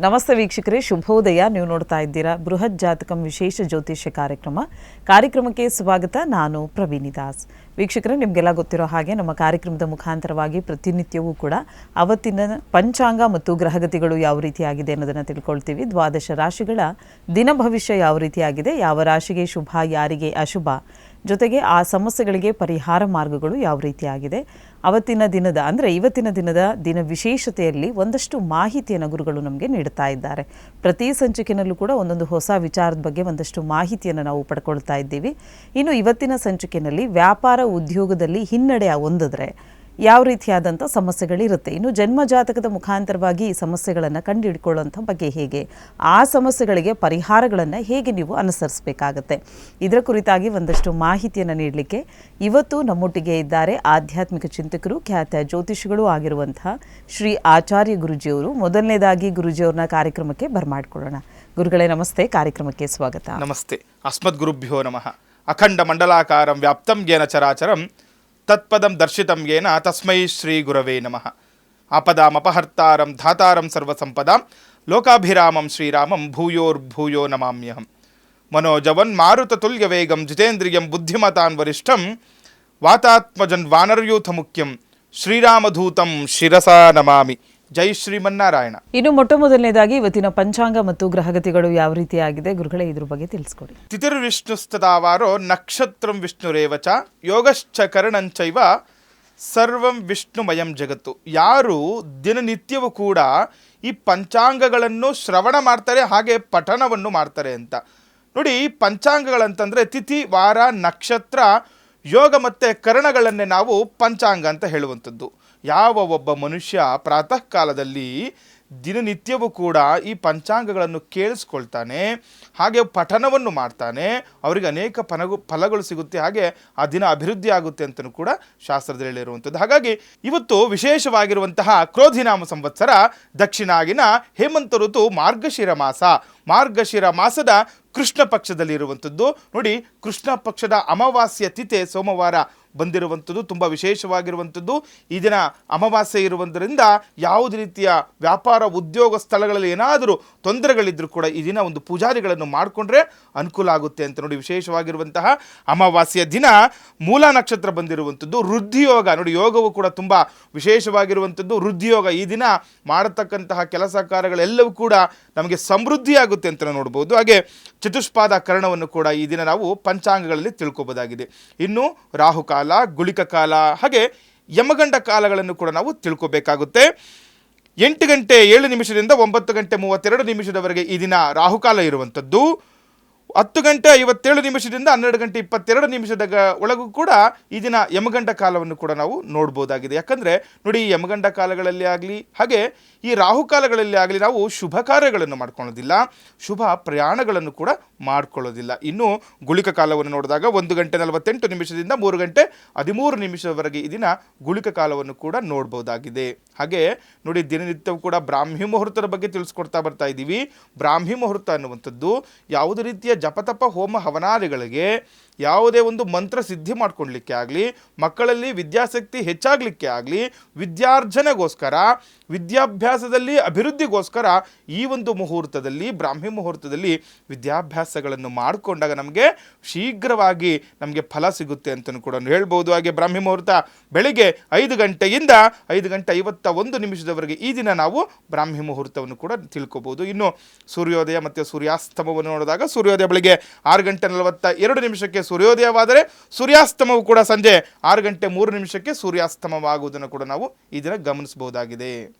ನಮಸ್ತೆ ವೀಕ್ಷಕರೇ, ಶುಭೋದಯ. ನೀವು ನೋಡ್ತಾ ಇದ್ದೀರಾ ಬೃಹತ್ ಜಾತಕಂ ವಿಶೇಷ ಜ್ಯೋತಿಷ್ಯ ಕಾರ್ಯಕ್ರಮಕ್ಕೆ ಸ್ವಾಗತ. ನಾನು ಪ್ರವೀಣಿ ದಾಸ್. ವೀಕ್ಷಕರೇ, ನಿಮಗೆಲ್ಲ ಗೊತ್ತಿರೋ ಹಾಗೆ ನಮ್ಮ ಕಾರ್ಯಕ್ರಮದ ಮುಖಾಂತರವಾಗಿ ಪ್ರತಿನಿತ್ಯವೂ ಕೂಡ ಅವತ್ತಿನ ಪಂಚಾಂಗ ಮತ್ತು ಗ್ರಹಗತಿಗಳು ಯಾವ ರೀತಿಯಾಗಿದೆ ಅನ್ನೋದನ್ನು ತಿಳ್ಕೊಳ್ತೀವಿ. ದ್ವಾದಶ ರಾಶಿಗಳ ದಿನ ಭವಿಷ್ಯ ಯಾವ ರೀತಿಯಾಗಿದೆ, ಯಾವ ರಾಶಿಗೆ ಶುಭ, ಯಾರಿಗೆ ಅಶುಭ, ಜೊತೆಗೆ ಆ ಸಮಸ್ಯೆಗಳಿಗೆ ಪರಿಹಾರ ಮಾರ್ಗಗಳು ಯಾವ ರೀತಿಯಾಗಿದೆ, ಅವತ್ತಿನ ದಿನದ ಅಂದರೆ ಇವತ್ತಿನ ದಿನದ ದಿನ ವಿಶೇಷತೆಯಲ್ಲಿ ಒಂದಷ್ಟು ಮಾಹಿತಿಯನ್ನು ಗುರುಗಳು ನಮಗೆ ನೀಡುತ್ತಾ ಇದ್ದಾರೆ. ಪ್ರತಿ ಸಂಚಿಕೆಯಲ್ಲೂ ಕೂಡ ಒಂದೊಂದು ಹೊಸ ವಿಚಾರದ ಬಗ್ಗೆ ಒಂದಷ್ಟು ಮಾಹಿತಿಯನ್ನು ನಾವು ಪಡ್ಕೊಳ್ತಾ ಇದ್ದೀವಿ. ಇನ್ನು ಇವತ್ತಿನ ಸಂಚಿಕೆಯಲ್ಲಿ ವ್ಯಾಪಾರ ಉದ್ಯೋಗದಲ್ಲಿ ಹಿನ್ನಡೆ ಹೊಂದಿದ್ರೆ ಯಾವ ರೀತಿಯಾದಂಥ ಸಮಸ್ಯೆಗಳಿರುತ್ತೆ, ಇನ್ನು ಜನ್ಮ ಜಾತಕದ ಮುಖಾಂತರವಾಗಿ ಈ ಸಮಸ್ಯೆಗಳನ್ನು ಕಂಡುಹಿಡ್ಕೊಳ್ಳೋಂಥ ಬಗ್ಗೆ ಹೇಗೆ, ಆ ಸಮಸ್ಯೆಗಳಿಗೆ ಪರಿಹಾರಗಳನ್ನು ಹೇಗೆ ನೀವು ಅನುಸರಿಸಬೇಕಾಗತ್ತೆ, ಇದರ ಕುರಿತಾಗಿ ಒಂದಷ್ಟು ಮಾಹಿತಿಯನ್ನು ನೀಡಲಿಕ್ಕೆ ಇವತ್ತು ನಮ್ಮೊಟ್ಟಿಗೆ ಇದ್ದಾರೆ ಆಧ್ಯಾತ್ಮಿಕ ಚಿಂತಕರು, ಖ್ಯಾತ ಜ್ಯೋತಿಷಿಗಳು ಆಗಿರುವಂತಹ ಶ್ರೀ ಆಚಾರ್ಯ ಗುರುಜಿಯವರು. ಮೊದಲನೇದಾಗಿ ಗುರುಜಿಯವ್ರನ್ನ ಕಾರ್ಯಕ್ರಮಕ್ಕೆ ಬರ್ಮಾಡ್ಕೊಳ್ಳೋಣ. ಗುರುಗಳೇ ನಮಸ್ತೆ, ಕಾರ್ಯಕ್ರಮಕ್ಕೆ ಸ್ವಾಗತ. ನಮಸ್ತೆ. ಅಸ್ಮದ್ ಗುರುಭ್ಯೋ ನಮಃ. ಅಖಂಡ ಮಂಡಲಾಕಾರಂ ವ್ಯಾಪ್ತಂ ಯೇನ ಚರಾಚರಂ ತತ್ಪದಂ ದರ್ಶಿತಂ ಯೇನ ತಸ್ಮೈ ಶ್ರೀ ಗುರವೇ ನಮಃ. ಆಪದಾಮಪಹರ್ತಾರಂ ಧಾತಾರಂ ಸರ್ವಸಂಪದಾಂ ಲೋಕಾಭಿರಾಮಂ ಶ್ರೀರಾಮಂ ಭೂಯೋರ್ಭೂಯೋ ನಮಾಮ್ಯಹಂ. ಮನೋಜವನ್ ಮಾರುತತುಲ್ಯ ವೇಗಂ ಜಿತೇಂದ್ರಿಯಂ ಬುದ್ಧಿಮತಾನ್ ವರಿಷ್ಠಂ ವಾತಾತ್ಮಜನ್ ವಾನರ್ಯೂಥ ಮುಖ್ಯಂ ಶ್ರೀರಾಮಧೂತಂ ಶಿರಸಾ ನಮಾಮಿ. ಜೈ ಶ್ರೀಮನ್ನಾರಾಯಣ. ಇನ್ನು ಮೊದಲನೇದಾಗಿ ಇವತ್ತಿನ ಪಂಚಾಂಗ ಮತ್ತು ಗ್ರಹಗತಿಗಳು ಯಾವ ರೀತಿಯಾಗಿದೆ ಗುರುಗಳೇ, ಇದ್ರ ಬಗ್ಗೆ ತಿಳಿಸ್ಕೊಡಿ. ತಿಥಿರ್ವಿಷ್ಣುಸ್ತದಾವಾರೋ ನಕ್ಷತ್ರಂ ವಿಷ್ಣುರೇವಚ ಯೋಗಶ್ಚ ಕರ್ಣಂಚೈವ ಸರ್ವಂ ವಿಷ್ಣುಮಯಂ ಜಗತ್ತು. ಯಾರು ದಿನನಿತ್ಯವೂ ಕೂಡ ಈ ಪಂಚಾಂಗಗಳನ್ನು ಶ್ರವಣ ಮಾಡ್ತಾರೆ, ಹಾಗೆ ಪಠನವನ್ನು ಮಾಡ್ತಾರೆ ಅಂತ ನೋಡಿ. ಪಂಚಾಂಗಗಳಂತಂದರೆ ತಿಥಿ, ವಾರ, ನಕ್ಷತ್ರ, ಯೋಗ ಮತ್ತು ಕರ್ಣಗಳನ್ನೇ ನಾವು ಪಂಚಾಂಗ ಅಂತ ಹೇಳುವಂಥದ್ದು. ಯಾವ ಒಬ್ಬ ಮನುಷ್ಯ ಪ್ರಾತಃ ಕಾಲದಲ್ಲಿ ದಿನನಿತ್ಯವೂ ಕೂಡ ಈ ಪಂಚಾಂಗಗಳನ್ನು ಕೇಳಿಸ್ಕೊಳ್ತಾನೆ, ಹಾಗೆ ಪಠನವನ್ನು ಮಾಡ್ತಾನೆ, ಅವರಿಗೆ ಅನೇಕ ಫಲಗಳು ಸಿಗುತ್ತೆ, ಹಾಗೆ ಆ ದಿನ ಅಭಿವೃದ್ಧಿ ಆಗುತ್ತೆ ಅಂತಲೂ ಕೂಡ ಶಾಸ್ತ್ರದಲ್ಲಿ ಹೇಳಿರುವಂಥದ್ದು. ಹಾಗಾಗಿ ಇವತ್ತು ವಿಶೇಷವಾಗಿರುವಂತಹ ಕ್ರೋಧಿನಾಮ ಸಂವತ್ಸರ, ದಕ್ಷಿಣಾಗಿನ ಹೇಮಂತ ಋತು, ಮಾರ್ಗಶಿರ ಮಾಸ. ಮಾರ್ಗಶಿರ ಮಾಸದ ಕೃಷ್ಣ ಪಕ್ಷದಲ್ಲಿ ಇರುವಂಥದ್ದು ನೋಡಿ. ಕೃಷ್ಣ ಪಕ್ಷದ ಅಮಾವಾಸ್ಯ ತಿಥಿ ಸೋಮವಾರ ಬಂದಿರುವಂಥದ್ದು, ತುಂಬ ವಿಶೇಷವಾಗಿರುವಂಥದ್ದು. ಈ ದಿನ ಅಮಾವಾಸ್ಯೆ ಇರುವುದರಿಂದ ಯಾವುದೇ ರೀತಿಯ ವ್ಯಾಪಾರ ಉದ್ಯೋಗ ಸ್ಥಳಗಳಲ್ಲಿ ಏನಾದರೂ ತೊಂದರೆಗಳಿದ್ರೂ ಕೂಡ ಈ ದಿನ ಒಂದು ಪೂಜಾರಿಗಳನ್ನು ಮಾಡಿಕೊಂಡ್ರೆ ಅನುಕೂಲ ಆಗುತ್ತೆ ಅಂತ ನೋಡಿ. ವಿಶೇಷವಾಗಿರುವಂತಹ ಅಮಾವಾಸ್ಯ ದಿನ ಮೂಲ ನಕ್ಷತ್ರ ಬಂದಿರುವಂಥದ್ದು. ವೃದ್ಧಿಯೋಗ ನೋಡಿ, ಯೋಗವು ಕೂಡ ತುಂಬ ವಿಶೇಷವಾಗಿರುವಂಥದ್ದು. ವೃದ್ಧಿಯೋಗ ಈ ದಿನ ಮಾಡತಕ್ಕಂತಹ ಕೆಲಸ ಕಾರ್ಯಗಳೆಲ್ಲವೂ ಕೂಡ ನಮಗೆ ಸಮೃದ್ಧಿಯಾಗುತ್ತೆ ಅಂತ ನೋಡ್ಬೋದು. ಹಾಗೆ ಚತುಷ್ಪಾದ ಕರ್ಣವನ್ನು ಕೂಡ ಈ ದಿನ ನಾವು ಪಂಚಾಂಗಗಳಲ್ಲಿ ತಿಳ್ಕೊಬೋದಾಗಿದೆ. ಇನ್ನು ರಾಹುಕಾಲ, ಗುಳಿಕ ಕಾಲ, ಹಾಗೆ ಯಮಗಂಡ ಕಾಲಗಳನ್ನು ಕೂಡ ನಾವು ತಿಳ್ಕೊಬೇಕಾಗುತ್ತೆ. 8 ಗಂಟೆ 7 ನಿಮಿಷದಿಂದ 9 ಗಂಟೆ 32 ನಿಮಿಷದವರೆಗೆ ಈ ದಿನ ರಾಹುಕಾಲ ಇರುವಂಥದ್ದು. 10 ಗಂಟೆ 57 ನಿಮಿಷದಿಂದ 12 ಗಂಟೆ 22 ನಿಮಿಷದ ಒಳಗೂ ಕೂಡ ಈ ದಿನ ಯಮಗಂಡ ಕಾಲವನ್ನು ಕೂಡ ನಾವು ನೋಡ್ಬೋದಾಗಿದೆ. ಯಾಕಂದರೆ ನೋಡಿ, ಈ ಯಮಗಂಡ ಕಾಲಗಳಲ್ಲಿ ಆಗಲಿ ಹಾಗೆ ಈ ರಾಹುಕಾಲಗಳಲ್ಲಿ ಆಗಲಿ ನಾವು ಶುಭ ಕಾರ್ಯಗಳನ್ನು ಮಾಡ್ಕೊಳ್ಳೋದಿಲ್ಲ, ಶುಭ ಪ್ರಯಾಣಗಳನ್ನು ಕೂಡ ಮಾಡ್ಕೊಳ್ಳೋದಿಲ್ಲ. ಇನ್ನು ಗುಳಿಕ ಕಾಲವನ್ನು ನೋಡಿದಾಗ 1 ಗಂಟೆ 48 ನಿಮಿಷದಿಂದ 3 ಗಂಟೆ 13 ನಿಮಿಷದವರೆಗೆ ಈ ದಿನ ಗುಳಿಕ ಕಾಲವನ್ನು ಕೂಡ ನೋಡ್ಬೋದಾಗಿದೆ. ಹಾಗೆ ನೋಡಿ, ದಿನನಿತ್ಯವೂ ಕೂಡ ಬ್ರಾಹ್ಮಿ ಮುಹೂರ್ತದ ಬಗ್ಗೆ ತಿಳಿಸ್ಕೊಡ್ತಾ ಬರ್ತಾ ಇದ್ದೀವಿ. ಬ್ರಾಹ್ಮಿ ಮುಹೂರ್ತ ಅನ್ನುವಂಥದ್ದು ಯಾವುದೇ ರೀತಿಯ ಜಪತಪ ಹೋಮ ಹವನಾದಿಗಳಿಗೆ, ಯಾವುದೇ ಒಂದು ಮಂತ್ರ ಸಿದ್ಧಿ ಮಾಡ್ಕೊಳ್ಲಿಕ್ಕೆ ಆಗಲಿ, ಮಕ್ಕಳಲ್ಲಿ ವಿದ್ಯಾಸಕ್ತಿ ಹೆಚ್ಚಾಗಲಿಕ್ಕೆ ಆಗಲಿ, ವಿದ್ಯಾರ್ಜನೆಗೋಸ್ಕರ, ವಿದ್ಯಾಭ್ಯಾಸದಲ್ಲಿ ಅಭಿವೃದ್ಧಿಗೋಸ್ಕರ ಈ ಒಂದು ಮುಹೂರ್ತದಲ್ಲಿ, ಬ್ರಾಹ್ಮಿ ಮುಹೂರ್ತದಲ್ಲಿ ವಿದ್ಯಾಭ್ಯಾಸಗಳನ್ನು ಮಾಡಿಕೊಂಡಾಗ ನಮಗೆ ಶೀಘ್ರವಾಗಿ ನಮಗೆ ಫಲ ಸಿಗುತ್ತೆ ಅಂತಲೂ ಕೂಡ ಹೇಳ್ಬೋದು. ಹಾಗೆ ಬ್ರಾಹ್ಮಿ ಮುಹೂರ್ತ ಬೆಳಿಗ್ಗೆ 5 ಗಂಟೆಯಿಂದ 5 ಗಂಟೆ 51 ನಿಮಿಷದವರೆಗೆ ಈ ದಿನ ನಾವು ಬ್ರಾಹ್ಮಿ ಮುಹೂರ್ತವನ್ನು ಕೂಡ ತಿಳ್ಕೊಬೋದು. ಇನ್ನು ಸೂರ್ಯೋದಯ ಮತ್ತು ಸೂರ್ಯಾಸ್ತಮವನ್ನು ನೋಡಿದಾಗ ಸೂರ್ಯೋದಯ ಬೆಳಿಗ್ಗೆ 6 ಗಂಟೆ 42 ನಿಮಿಷಕ್ಕೆ ಸೂರ್ಯೋದಯವಾದರೆ, ಸೂರ್ಯಾಸ್ತಮವು ಕೂಡ ಸಂಜೆ 6 ಗಂಟೆ 3 ನಿಮಿಷಕ್ಕೆ ಸೂರ್ಯಾಸ್ತಮವಾಗುವುದನ್ನು ಕೂಡ ನಾವು ಈ ದಿನ ಗಮನಿಸಬಹುದಾಗಿದೆ.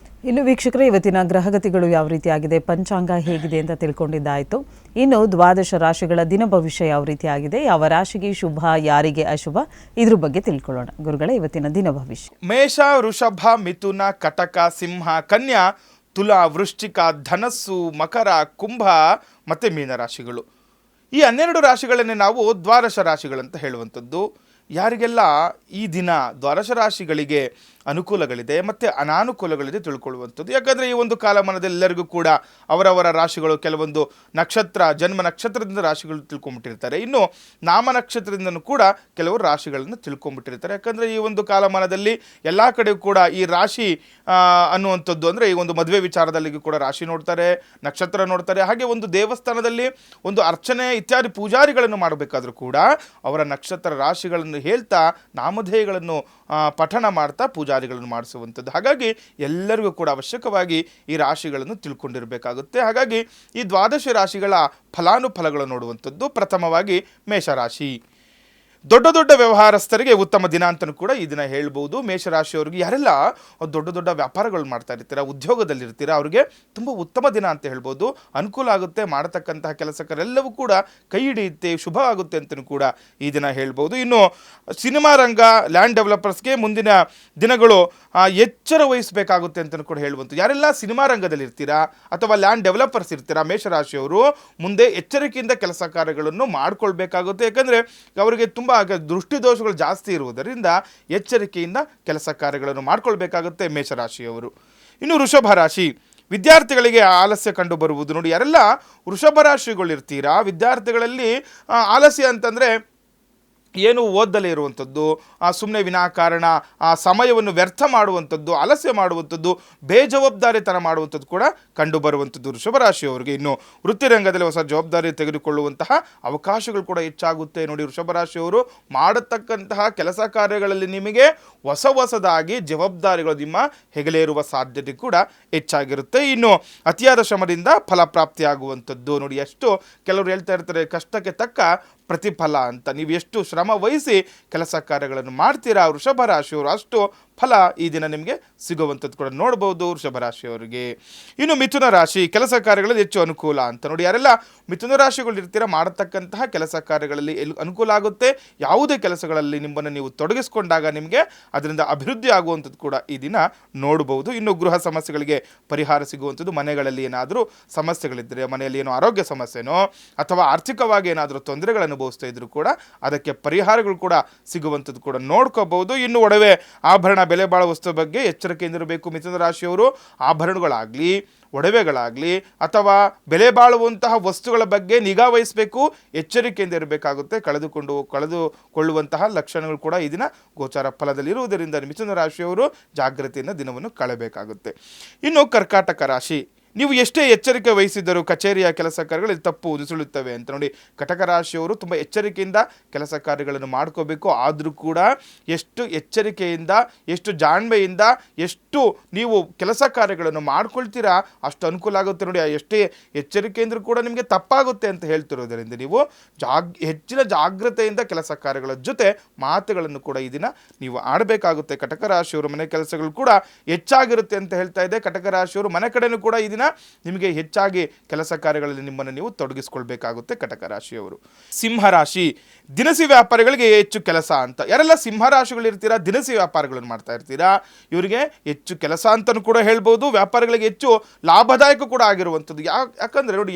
ಇನ್ನು ವೀಕ್ಷಕರೇ, ಇವತ್ತಿನ ಗ್ರಹಗತಿಗಳು ಯಾವ ರೀತಿಯಾಗಿದೆ, ಪಂಚಾಂಗ ಹೇಗಿದೆ ಅಂತ ತಿಳ್ಕೊಂಡಿದ್ದಾಯಿತು. ಇನ್ನು ದ್ವಾದಶ ರಾಶಿಗಳ ದಿನ ಭವಿಷ್ಯ ಯಾವ ರೀತಿಯಾಗಿದೆ, ಯಾವ ರಾಶಿಗೆ ಶುಭ, ಯಾರಿಗೆ ಅಶುಭ, ಇದ್ರ ಬಗ್ಗೆ ತಿಳ್ಕೊಳ್ಳೋಣ. ಗುರುಗಳೇ, ಇವತ್ತಿನ ದಿನ ಭವಿಷ್ಯ. ಮೇಷ, ವೃಷಭ, ಮಿಥುನ, ಕಟಕ, ಸಿಂಹ, ಕನ್ಯಾ, ತುಲಾ, ವೃಶ್ಚಿಕ, ಧನಸ್ಸು, ಮಕರ, ಕುಂಭ ಮತ್ತು ಮೀನರಾಶಿಗಳು. ಈ 12 ರಾಶಿಗಳನ್ನೇ ನಾವು ದ್ವಾದಶ ರಾಶಿಗಳಂತ ಹೇಳುವಂಥದ್ದು. ಯಾರಿಗೆಲ್ಲ ಈ ದಿನ ದ್ವಾದಶ ರಾಶಿಗಳಿಗೆ ಅನುಕೂಲಗಳಿದೆ ಮತ್ತು ಅನಾನುಕೂಲಗಳಿದೆ ತಿಳ್ಕೊಳ್ಳುವಂಥದ್ದು. ಯಾಕಂದರೆ ಈ ಒಂದು ಕಾಲಮಾನದಲ್ಲಿ ಎಲ್ಲರಿಗೂ ಕೂಡ ಅವರವರ ರಾಶಿಗಳು, ಕೆಲವೊಂದು ನಕ್ಷತ್ರ, ಜನ್ಮ ನಕ್ಷತ್ರದಿಂದ ರಾಶಿಗಳು ತಿಳ್ಕೊಂಬಿಟ್ಟಿರ್ತಾರೆ. ಇನ್ನು ನಾಮ ನಕ್ಷತ್ರದಿಂದನೂ ಕೂಡ ಕೆಲವರು ರಾಶಿಗಳನ್ನು ತಿಳ್ಕೊಂಬಿಟ್ಟಿರ್ತಾರೆ. ಯಾಕಂದರೆ ಈ ಒಂದು ಕಾಲಮಾನದಲ್ಲಿ ಎಲ್ಲ ಕಡೆಯೂ ಕೂಡ ಈ ರಾಶಿ ಅನ್ನುವಂಥದ್ದು, ಅಂದರೆ ಈ ಒಂದು ಮದುವೆ ವಿಚಾರದಲ್ಲಿಗೂ ಕೂಡ ರಾಶಿ ನೋಡ್ತಾರೆ, ನಕ್ಷತ್ರ ನೋಡ್ತಾರೆ. ಹಾಗೆ ಒಂದು ದೇವಸ್ಥಾನದಲ್ಲಿ ಒಂದು ಅರ್ಚನೆ ಇತ್ಯಾದಿ ಪೂಜಾರಿಗಳನ್ನು ಮಾಡಬೇಕಾದ್ರೂ ಕೂಡ ಅವರ ನಕ್ಷತ್ರ ರಾಶಿಗಳನ್ನು ಹೇಳ್ತಾ ನಾಮಧೇಯಗಳನ್ನು ಪಠಣ ಮಾಡ್ತಾ ಪೂಜಾರಿಗಳನ್ನು ಮಾಡಿಸುವಂಥದ್ದು. ಹಾಗಾಗಿ ಎಲ್ಲರಿಗೂ ಕೂಡ ಅವಶ್ಯಕವಾಗಿ ಈ ರಾಶಿಗಳನ್ನು ತಿಳ್ಕೊಂಡಿರಬೇಕಾಗುತ್ತೆ. ಹಾಗಾಗಿ ಈ ದ್ವಾದಶ ರಾಶಿಗಳ ಫಲಾನುಫಲಗಳು ನೋಡುವಂಥದ್ದು. ಪ್ರಥಮವಾಗಿ ಮೇಷರಾಶಿ. ದೊಡ್ಡ ದೊಡ್ಡ ವ್ಯವಹಾರಸ್ಥರಿಗೆ ಉತ್ತಮ ದಿನ ಅಂತಲೂ ಕೂಡ ಈ ದಿನ ಹೇಳ್ಬೋದು. ಮೇಷರಾಶಿಯವರಿಗೆ ಯಾರೆಲ್ಲ ದೊಡ್ಡ ದೊಡ್ಡ ವ್ಯಾಪಾರಗಳು ಮಾಡ್ತಾ ಇರ್ತೀರಾ, ಉದ್ಯೋಗದಲ್ಲಿರ್ತೀರಾ, ಅವರಿಗೆ ತುಂಬ ಉತ್ತಮ ದಿನ ಅಂತ ಹೇಳ್ಬೋದು. ಅನುಕೂಲ ಆಗುತ್ತೆ, ಮಾಡತಕ್ಕಂತಹ ಕೆಲಸಕರೆಲ್ಲವೂ ಕೂಡ ಕೈ ಹಿಡಿಯುತ್ತೆ, ಶುಭ ಆಗುತ್ತೆ ಅಂತಲೂ ಕೂಡ ಈ ದಿನ ಹೇಳ್ಬೋದು. ಇನ್ನು ಸಿನಿಮಾ ರಂಗ, ಲ್ಯಾಂಡ್ ಡೆವಲಪರ್ಸ್ಗೆ ಮುಂದಿನ ದಿನಗಳು ಎಚ್ಚರ ವಹಿಸಬೇಕಾಗುತ್ತೆ ಅಂತಲೂ ಕೂಡ ಹೇಳುವಂಥದ್ದು. ಯಾರೆಲ್ಲ ಸಿನಿಮಾ ರಂಗದಲ್ಲಿ ಇರ್ತೀರಾ ಅಥವಾ ಲ್ಯಾಂಡ್ ಡೆವಲಪರ್ಸ್ ಇರ್ತೀರಾ, ಮೇಷರಾಶಿಯವರು ಮುಂದೆ ಎಚ್ಚರಿಕೆಯಿಂದ ಕೆಲಸ ಕಾರ್ಯಗಳನ್ನು ಮಾಡ್ಕೊಳ್ಬೇಕಾಗುತ್ತೆ. ಯಾಕಂದರೆ ಅವರಿಗೆ ತುಂಬ ದೃಷ್ಟಿದೋಷಗಳು ಜಾಸ್ತಿ ಇರುವುದರಿಂದ ಎಚ್ಚರಿಕೆಯಿಂದ ಕೆಲಸ ಕಾರ್ಯಗಳನ್ನು ಮಾಡ್ಕೊಳ್ಬೇಕಾಗುತ್ತೆ ಮೇಷರಾಶಿಯವರು. ಇನ್ನು ವೃಷಭ ರಾಶಿ. ವಿದ್ಯಾರ್ಥಿಗಳಿಗೆ ಆಲಸ್ಯ ಕಂಡು ಬರುವುದು. ನೋಡಿ, ಯಾರೆಲ್ಲ ವೃಷಭ ರಾಶಿಗಳಿರ್ತೀರಾ, ವಿದ್ಯಾರ್ಥಿಗಳಲ್ಲಿ ಆಲಸ್ಯ ಅಂತಂದರೆ ಏನು ಓದ್ದಲೇ ಇರುವಂಥದ್ದು, ಸುಮ್ಮನೆ ವಿನಾಕಾರಣ ಸಮಯವನ್ನು ವ್ಯರ್ಥ ಮಾಡುವಂಥದ್ದು, ಆಲಸ್ಯ ಮಾಡುವಂಥದ್ದು, ಬೇಜವಾಬ್ದಾರಿತನ ಮಾಡುವಂಥದ್ದು ಕೂಡ ಕಂಡು ಬರುವಂಥದ್ದು ವೃಷಭರಾಶಿಯವರಿಗೆ. ಇನ್ನು ವೃತ್ತಿರಂಗದಲ್ಲಿ ಹೊಸ ಜವಾಬ್ದಾರಿ ತೆಗೆದುಕೊಳ್ಳುವಂತಹ ಅವಕಾಶಗಳು ಕೂಡ ಹೆಚ್ಚಾಗುತ್ತೆ. ನೋಡಿ, ವೃಷಭರಾಶಿಯವರು ಮಾಡತಕ್ಕಂತಹ ಕೆಲಸ ಕಾರ್ಯಗಳಲ್ಲಿ ನಿಮಗೆ ಹೊಸದಾಗಿ ಜವಾಬ್ದಾರಿಗಳು ನಿಮ್ಮ ಹೆಗಲೇರುವ ಸಾಧ್ಯತೆ ಕೂಡ ಹೆಚ್ಚಾಗಿರುತ್ತೆ. ಇನ್ನು ಅತಿಯಾದ ಶ್ರಮದಿಂದ ಫಲಪ್ರಾಪ್ತಿಯಾಗುವಂಥದ್ದು. ನೋಡಿ, ಎಷ್ಟು ಕೆಲವರು ಹೇಳ್ತಾ ಇರ್ತಾರೆ, ಕಷ್ಟಕ್ಕೆ ತಕ್ಕ ಪ್ರತಿಫಲ ಅಂತ. ನೀವು ಎಷ್ಟು ಶ್ರಮ ವಹಿಸಿ ಕೆಲಸ ಕಾರ್ಯಗಳನ್ನು ಮಾಡ್ತೀರಾ ವೃಷಭ ರಾಶಿಯವರು, ಅಷ್ಟು ಫಲ ಈ ದಿನ ನಿಮಗೆ ಸಿಗುವಂಥದ್ದು ಕೂಡ ನೋಡ್ಬೋದು ವೃಷಭ ರಾಶಿಯವರಿಗೆ. ಇನ್ನು ಮಿಥುನ ರಾಶಿ. ಕೆಲಸ ಕಾರ್ಯಗಳಲ್ಲಿ ಹೆಚ್ಚು ಅನುಕೂಲ ಅಂತ. ನೋಡಿ, ಯಾರೆಲ್ಲ ಮಿಥುನ ರಾಶಿಗಳು ಇರ್ತೀರ, ಮಾಡತಕ್ಕಂತಹ ಕೆಲಸ ಕಾರ್ಯಗಳಲ್ಲಿ ಅನುಕೂಲ ಆಗುತ್ತೆ. ಯಾವುದೇ ಕೆಲಸಗಳಲ್ಲಿ ನಿಮ್ಮನ್ನು ನೀವು ತೊಡಗಿಸ್ಕೊಂಡಾಗ ನಿಮಗೆ ಅದರಿಂದ ಅಭಿವೃದ್ಧಿ ಆಗುವಂಥದ್ದು ಕೂಡ ಈ ದಿನ ನೋಡಬಹುದು. ಇನ್ನು ಗೃಹ ಸಮಸ್ಯೆಗಳಿಗೆ ಪರಿಹಾರ ಸಿಗುವಂಥದ್ದು. ಮನೆಗಳಲ್ಲಿ ಏನಾದರೂ ಸಮಸ್ಯೆಗಳಿದ್ದರೆ, ಮನೆಯಲ್ಲಿ ಏನೋ ಆರೋಗ್ಯ ಸಮಸ್ಯೆನೋ ಅಥವಾ ಆರ್ಥಿಕವಾಗಿ ಏನಾದರೂ ತೊಂದರೆಗಳನ್ನು ಅನುಭವಿಸ್ತಾ ಇದ್ರು ಕೂಡ ಅದಕ್ಕೆ ಪರಿಹಾರಗಳು ಕೂಡ ಸಿಗುವಂಥದ್ದು ಕೂಡ ನೋಡ್ಕೋಬಹುದು. ಇನ್ನು ಒಡವೆ, ಆಭರಣ, ಬೆಲೆ ಬಾಳುವ ವಸ್ತು ಬಗ್ಗೆ ಎಚ್ಚರಿಕೆಯಿಂದ ಇರಬೇಕು ಮಿಥುನ ರಾಶಿಯವರು. ಆಭರಣಗಳಾಗಲಿ, ಒಡವೆಗಳಾಗಲಿ ಅಥವಾ ಬೆಲೆ ಬಾಳುವಂತಹ ವಸ್ತುಗಳ ಬಗ್ಗೆ ನಿಗಾ ವಹಿಸಬೇಕು, ಎಚ್ಚರಿಕೆಯಿಂದ ಇರಬೇಕಾಗುತ್ತೆ. ಕಳೆದುಕೊಳ್ಳುವಂತಹ ಲಕ್ಷಣಗಳು ಕೂಡ ಈ ದಿನ ಗೋಚಾರ ಫಲದಲ್ಲಿ ಇರುವುದರಿಂದ ಮಿಥುನ ರಾಶಿಯವರು ಜಾಗೃತಿಯಿಂದ ದಿನವನ್ನು ಕಳೆಯಬೇಕಾಗುತ್ತೆ. ಇನ್ನು ಕರ್ಕಾಟಕ ರಾಶಿ. ನೀವು ಎಷ್ಟೇ ಎಚ್ಚರಿಕೆ ವಹಿಸಿದ್ದರೂ ಕಚೇರಿಯ ಕೆಲಸ ಕಾರ್ಯಗಳು ತಪ್ಪು ಉದಿಸುಳುತ್ತವೆ ಅಂತ. ನೋಡಿ, ಕಟಕ ರಾಶಿಯವರು ತುಂಬ ಎಚ್ಚರಿಕೆಯಿಂದ ಕೆಲಸ ಕಾರ್ಯಗಳನ್ನು ಮಾಡ್ಕೋಬೇಕು. ಆದರೂ ಕೂಡ ಎಷ್ಟು ಎಚ್ಚರಿಕೆಯಿಂದ, ಎಷ್ಟು ಜಾಣ್ಮೆಯಿಂದ, ಎಷ್ಟು ನೀವು ಕೆಲಸ ಕಾರ್ಯಗಳನ್ನು ಮಾಡ್ಕೊಳ್ತೀರಾ ಅಷ್ಟು ಅನುಕೂಲ ಆಗುತ್ತೆ. ನೋಡಿ, ಎಷ್ಟೇ ಎಚ್ಚರಿಕೆಯಿಂದ ಕೂಡ ನಿಮಗೆ ತಪ್ಪಾಗುತ್ತೆ ಅಂತ ಹೇಳ್ತಿರೋದರಿಂದ ನೀವು ಹೆಚ್ಚಿನ ಜಾಗ್ರತೆಯಿಂದ ಕೆಲಸ ಕಾರ್ಯಗಳ ಜೊತೆ ಮಾತುಗಳನ್ನು ಕೂಡ ಈ ದಿನ ನೀವು ಆಡಬೇಕಾಗುತ್ತೆ. ಕಟಕ ರಾಶಿಯವರು ಮನೆ ಕೆಲಸಗಳು ಕೂಡ ಹೆಚ್ಚಾಗಿರುತ್ತೆ ಅಂತ ಹೇಳ್ತಾ ಇದೆ. ಕಟಕ ರಾಶಿಯವರು ಮನೆ ಕಡೆನೂ ಕೂಡ ಈ ದಿನ ನಿಮಗೆ ಹೆಚ್ಚಾಗಿ ಕೆಲಸ ಕಾರ್ಯಗಳಲ್ಲಿ ನಿಮ್ಮನ್ನು ನೀವು ತೊಡಗಿಸ್ಕೊಳ್ಬೇಕಾಗುತ್ತೆ ಕಟಕ ರಾಶಿಯವರು. ಸಿಂಹರಾಶಿ. ದಿನಸಿ ವ್ಯಾಪಾರಿಗಳಿಗೆ ಹೆಚ್ಚು ಕೆಲಸ ಅಂತ. ಯಾರೆಲ್ಲ ಸಿಂಹರಾಶಿಗಳು ಇರ್ತೀರಾ, ದಿನಸಿ ವ್ಯಾಪಾರಗಳನ್ನು ಮಾಡ್ತಾ ಇರ್ತೀರಾ, ಇವರಿಗೆ ಹೆಚ್ಚು ಕೆಲಸ ಅಂತಲೂ ಕೂಡ ಹೇಳ್ಬೋದು. ವ್ಯಾಪಾರಿಗಳಿಗೆ ಹೆಚ್ಚು ಲಾಭದಾಯಕ ಕೂಡ ಆಗಿರುವಂಥದ್ದು. ಯಾಕಂದರೆ ನೋಡಿ,